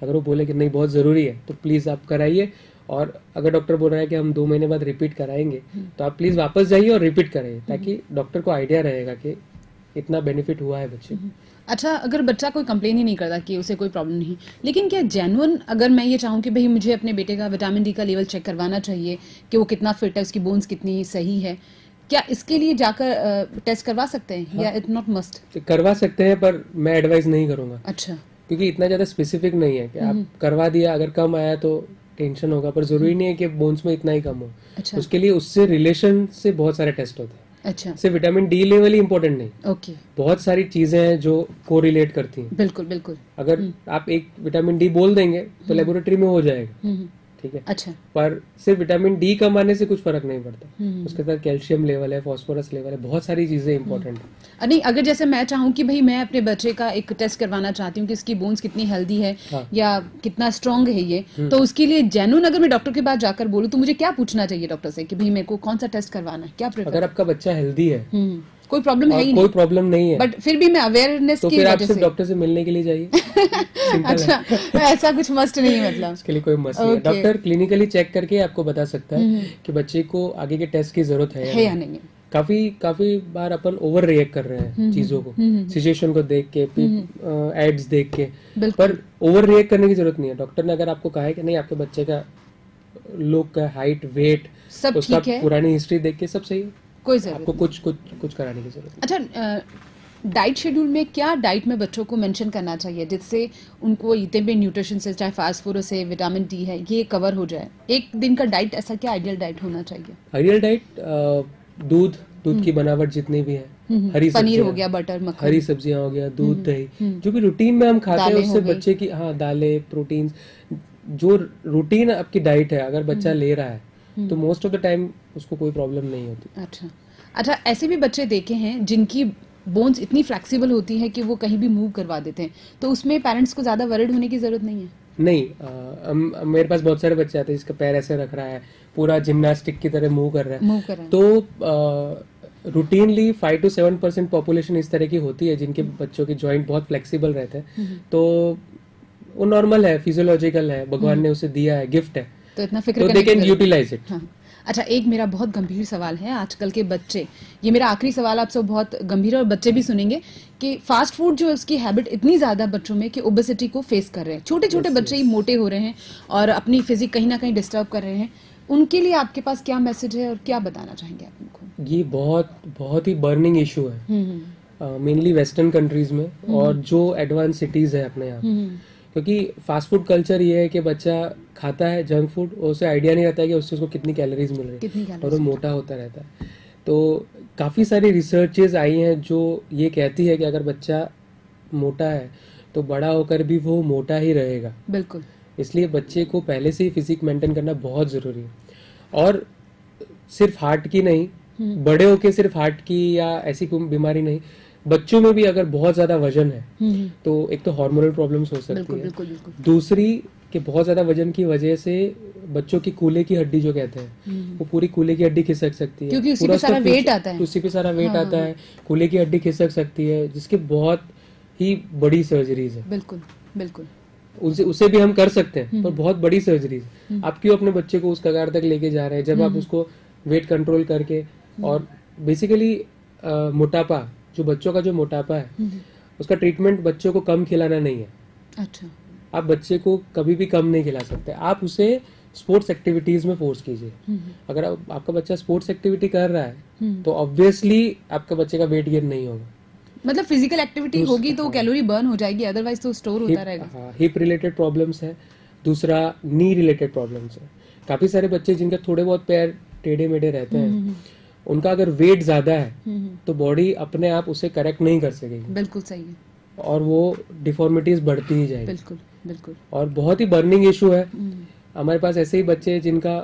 अगर वो बोले कि नहीं बहुत ज़रूरी है तो प्लीज़ आप कराइए, और अगर डॉक्टर बोल रहा है कि हम 2 महीने बाद रिपीट कराएंगे तो आप प्लीज़ वापस जाइए और रिपीट कराइए, ताकि डॉक्टर को आइडिया रहेगा कि इतना बेनिफिट हुआ है बच्चे को। अच्छा, अगर बच्चा कोई कंप्लेन ही नहीं करता कि उसे कोई प्रॉब्लम नहीं, लेकिन क्या जेन्युइन अगर मैं ये चाहूँ कि भाई मुझे अपने बेटे का विटामिन डी का लेवल चेक करवाना चाहिए कि वो कितना फिट है, उसकी बोन्स कितनी सही है, क्या इसके लिए जाकर टेस्ट करवा सकते हैं या इट नॉट मस्ट? करवा सकते हैं, पर मैं एडवाइस नहीं करूँगा। अच्छा, क्योंकि इतना ज़्यादा स्पेसिफिक नहीं है कि आप करवा दिया, अगर कम आया तो टेंशन होगा, पर जरूरी नहीं है कि बोन्स में इतना ही कम हो। अच्छा। उसके लिए उससे रिलेशन से बहुत सारे टेस्ट होते हैं। अच्छा, सिर्फ विटामिन डी लेवल ही इंपॉर्टेंट नहीं, ओके, बहुत सारी चीजें हैं जो कोरिलेट करती हैं। बिल्कुल बिल्कुल। अगर आप एक विटामिन डी बोल देंगे तो लेबोरेटरी में हो जाएगा, ठीक है। अच्छा, पर सिर्फ विटामिन डी कम आने से कुछ फर्क नहीं पड़ता। उसके साथ कैल्शियम लेवल है, फॉस्फोरस लेवल है, बहुत सारी चीजें इंपॉर्टेंट है। नहीं, अगर जैसे मैं चाहूँ कि भाई मैं अपने बच्चे का एक टेस्ट करवाना चाहती हूँ कि इसकी बोन्स कितनी हेल्दी है या कितना स्ट्रांग है ये, तो उसके लिए जेन्युइन अगर मैं डॉक्टर के पास जाकर बोलूँ तो मुझे क्या पूछना चाहिए डॉक्टर से कि भाई मेरे को कौन सा टेस्ट करवाना है, क्या प्रेफर? अगर आपका बच्चा हेल्दी है, कोई प्रॉब्लम है ही कोई प्रॉब्लम नहीं है, बट फिर भी मैं अवेयरनेस तो की फिर आप वजह सिर्फ से डॉक्टर से मिलने के लिए जाइए। अच्छा, ऐसा कुछ मस्ट नहीं मतलब? इसके लिए कोई मस्त नहीं है। डॉक्टर क्लिनिकली चेक करके आपको बता सकता है कि बच्चे को आगे के टेस्ट की जरूरत है या नहीं। काफी बार अपन ओवर रिएक्ट कर रहे हैं चीजों को, सिचुएशन को देख के, एड्स देख के, पर ओवर रिएक्ट करने की जरूरत नहीं है। डॉक्टर ने अगर आपको कहा है कि नहीं आपके बच्चे का लुक, हाइट, वेट, सब उसका ठीक है, पुरानी हिस्ट्री देख के सब सही है, कोई जरूरत आपको कुछ कराने की जरूरत। अच्छा, डाइट शेड्यूल में क्या डाइट में बच्चों को मेंशन करना चाहिए जिससे उनको इतने भी न्यूट्रिशन से, चाहे फास्फोरस है, विटामिन डी है, ये कवर हो जाए? एक दिन का डाइट ऐसा क्या आइडियल डाइट होना चाहिए? आइडियल डाइट दूध की बनावट जितनी भी है, हरी पनीर हो गया, बटर, मक्खन, हरी सब्जियां हो गया, दूध, दही, जो भी रूटीन में हम खाते हैं उससे बच्चे की, दालें, प्रोटीन, जो रूटीन आपकी डाइट है अगर बच्चा ले रहा है तो मोस्ट ऑफ द टाइम उसको कोई प्रॉब्लम नहीं होती। अच्छा, ऐसे भी बच्चे देखे हैं जिनकी बोन्स इतनी फ्लेक्सिबल होती है कि वो कहीं भी मूव करवा देते हैं, तो उसमें पेरेंट्स को ज्यादा वरिड होने की जरूरत नहीं है? नहीं, मेरे पास बहुत सारे बच्चे आते हैं जिसका पैर ऐसे रख रहा है, पूरा जिम्नास्टिक की तरह मूव कर रहा है। तो रूटीनली 5 to 7% पॉपुलेशन इस तरह की होती है जिनके बच्चों के जॉइंट बहुत फ्लेक्सिबल रहते हैं। तो वो नॉर्मल है, फिजियोलॉजिकल है, भगवान ने उसे दिया है, गिफ्ट है, तो इतना फिक्र दे कैन यूटिलाइज इट। अच्छा, एक मेरा बहुत गंभीर सवाल है, आजकल के बच्चे, ये मेरा आखिरी सवाल आप सब बहुत गंभीर है और बच्चे भी सुनेंगे, कि फास्ट फूड जो है उसकी हैबिट इतनी ज्यादा बच्चों में कि ओबेसिटी को फेस कर रहे हैं, छोटे छोटे बच्चे ही मोटे हो रहे हैं और अपनी फिजिक कहीं ना कहीं डिस्टर्ब कर रहे हैं। उनके लिए आपके पास क्या मैसेज है और क्या बताना चाहेंगे आप उनको? ये बहुत ही बर्निंग इशू है मेनली वेस्टर्न कंट्रीज में और जो एडवांस सिटीज है अपने यहाँ, क्योंकि फास्ट फूड कल्चर ये है कि बच्चा खाता है जंक फूड और उसे आइडिया नहीं रहता है कि उससे उसको कितनी कैलोरीज मिल रही है और वो मोटा होता रहता है। तो काफ़ी सारी रिसर्चेज आई हैं जो ये कहती है कि अगर बच्चा मोटा है तो बड़ा होकर भी वो मोटा ही रहेगा। बिल्कुल। इसलिए बच्चे को पहले से ही फिजिक मेंटेन करना बहुत ज़रूरी है, और सिर्फ हार्ट की नहीं, बड़े होके सिर्फ हार्ट की या ऐसी कोई बीमारी नहीं, बच्चों में भी अगर बहुत ज्यादा वजन है तो एक तो हार्मोनल प्रॉब्लम्स हो सकती है, दूसरी कि बहुत ज्यादा वजन की वजह से बच्चों की कूल्हे की हड्डी जो कहते हैं वो पूरी कूल्हे की हड्डी खिसक सकती है, क्योंकि उसी पे सारा वेट आता है, उसी पे सारा वेट आता है, कूल्हे की हड्डी खिसक सकती है, जिसकी बहुत ही बड़ी सर्जरीज है। बिल्कुल बिल्कुल, उसे भी हम कर सकते हैं पर बहुत बड़ी सर्जरीज। आप क्यों अपने बच्चे को उस कगार तक लेके जा रहे हैं जब आप उसको वेट कंट्रोल करके, और बेसिकली मोटापा, जो बच्चों का जो मोटापा है उसका ट्रीटमेंट बच्चों को कम खिलाना नहीं है। अच्छा। आप बच्चे को कभी भी कम नहीं खिला सकते, आप उसे स्पोर्ट्स एक्टिविटीज में फोर्स कीजिए। अगर आपका बच्चा स्पोर्ट्स एक्टिविटी कर रहा है तो ऑब्वियसली आपका बच्चे का वेट गेन नहीं होगा। मतलब फिजिकल एक्टिविटी होगी तो कैलोरी बर्न हो जाएगी, अदरवाइज तो स्टोर होता रहेगा। हाँ, हिप रिलेटेड प्रॉब्लम्स है, दूसरा नी रिलेटेड प्रॉब्लम्स है। काफी सारे बच्चे जिनके थोड़े बहुत पैर टेढ़े मेढ़े रहते हैं, उनका अगर वेट ज्यादा है तो बॉडी अपने आप उसे करेक्ट नहीं कर सकेगी। बिल्कुल सही है। और वो डिफॉर्मिटीज बढ़ती ही जाएगी। बिल्कुल बिल्कुल। और बहुत ही बर्निंग इशू है। हमारे पास ऐसे ही बच्चे हैं जिनका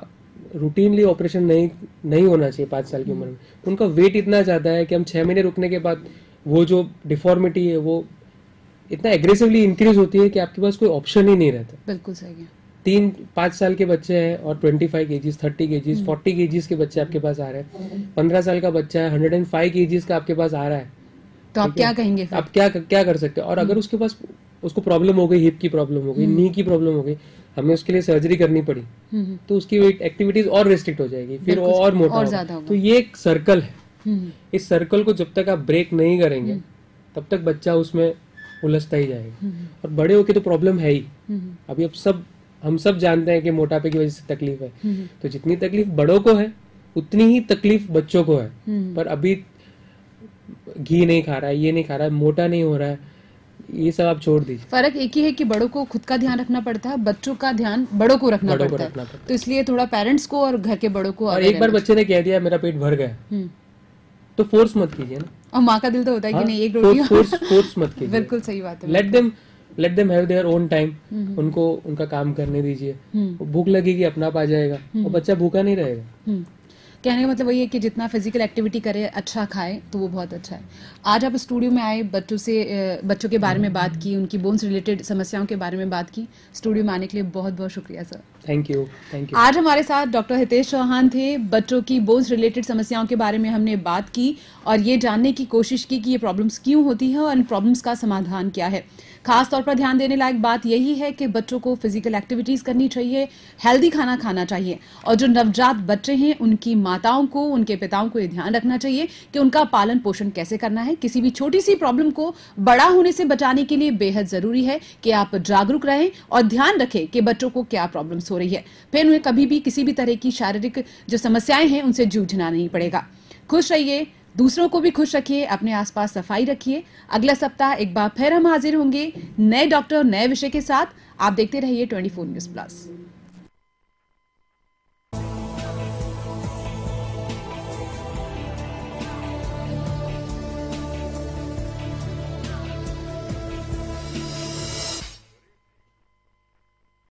रूटीनली ऑपरेशन नहीं होना चाहिए 5 साल की उम्र में, उनका वेट इतना ज्यादा है कि हम 6 महीने रुकने के बाद वो जो डिफॉर्मिटी है वो इतना एग्रेसिवली इंक्रीज होती है कि आपके पास कोई ऑप्शन ही नहीं रहता। बिल्कुल सही है। 3-5 साल के बच्चे हैं और 25 केजीज, 30 केजीज, 40 केजीज के बच्चे आपके पास आ रहे हैं। 15 साल का बच्चा है 105 केजीज का आपके पास आ रहा है, तो आप क्या कहेंगे? आप क्या कर सकते हैं? और अगर उसके पास उसको प्रॉब्लम हो गई, हिप की प्रॉब्लम हो गई, नी की प्रॉब्लम हो गई, हमें उसके लिए सर्जरी करनी पड़ी, तो उसकी एक्टिविटीज और रिस्ट्रिक्ट हो जाएगी, फिर और मोटा होगा। तो ये एक सर्कल है। इस सर्कल को जब तक आप ब्रेक नहीं करेंगे तब तक बच्चा उसमें उलझता ही जाएगा। और बड़े होके तो प्रॉब्लम है ही। अभी हम सब जानते हैं कि मोटापे की वजह से तकलीफ है, तो जितनी तकलीफ बड़ों को है उतनी ही तकलीफ बच्चों को है। पर अभी घी नहीं खा रहा है, ये नहीं खा रहा है, मोटा नहीं हो रहा है, ये सब आप छोड़ दीजिए। फर्क एक ही है कि बड़ों को खुद का ध्यान रखना पड़ता है, बच्चों का ध्यान बड़ों को रखना पड़ता है। तो इसलिए थोड़ा पेरेंट्स को और घर के बड़ों को। और एक बार बच्चे ने कह दिया मेरा पेट भर गया तो फोर्स मत कीजिए ना। और माँ का दिल तो होता है कि नहीं एक रोटी। फोर्स मत कीजिए। बिल्कुल सही बात है। Let them have their own time. उनको उनका काम करने दीजिए। भूख लगेगी अपना आप आ जाएगा और बच्चा भूखा नहीं रहेगा। कहने का मतलब वही है कि जितना फिजिकल एक्टिविटी करे, अच्छा खाए, तो वो बहुत अच्छा है। आज आप स्टूडियो में आए, बच्चों के बारे में बात की, उनकी बोन्स रिलेटेड समस्याओं के बारे में बात की। स्टूडियो में आने के लिए बहुत बहुत शुक्रिया सर। Thank you. आज हमारे साथ डॉक्टर हितेश चौहान थे। बच्चों की बोन्स रिलेटेड समस्याओं के बारे में हमने बात की और ये जानने की कोशिश की कि ये प्रॉब्लम्स क्यों होती है और इन प्रॉब्लम्स का समाधान क्या है। खास तौर पर ध्यान देने लायक बात यही है कि बच्चों को फिजिकल एक्टिविटीज करनी चाहिए, हेल्दी खाना खाना चाहिए, और जो नवजात बच्चे हैं उनकी माताओं को, उनके पिताओं को ये ध्यान रखना चाहिए कि उनका पालन पोषण कैसे करना है। किसी भी छोटी सी प्रॉब्लम को बड़ा होने से बचाने के लिए बेहद जरूरी है कि आप जागरूक रहें और ध्यान रखें कि बच्चों को क्या प्रॉब्लम्स हो रही है, फिर उन्हें कभी भी किसी भी तरह की शारीरिक जो समस्याएं हैं उनसे जूझना नहीं पड़ेगा। खुश रहिए, दूसरों को भी खुश रखिए, अपने आसपास सफाई रखिए। अगला सप्ताह एक बार फिर हम हाजिर होंगे नए डॉक्टर, नए विषय के साथ। आप देखते रहिए 24 न्यूज़ प्लस।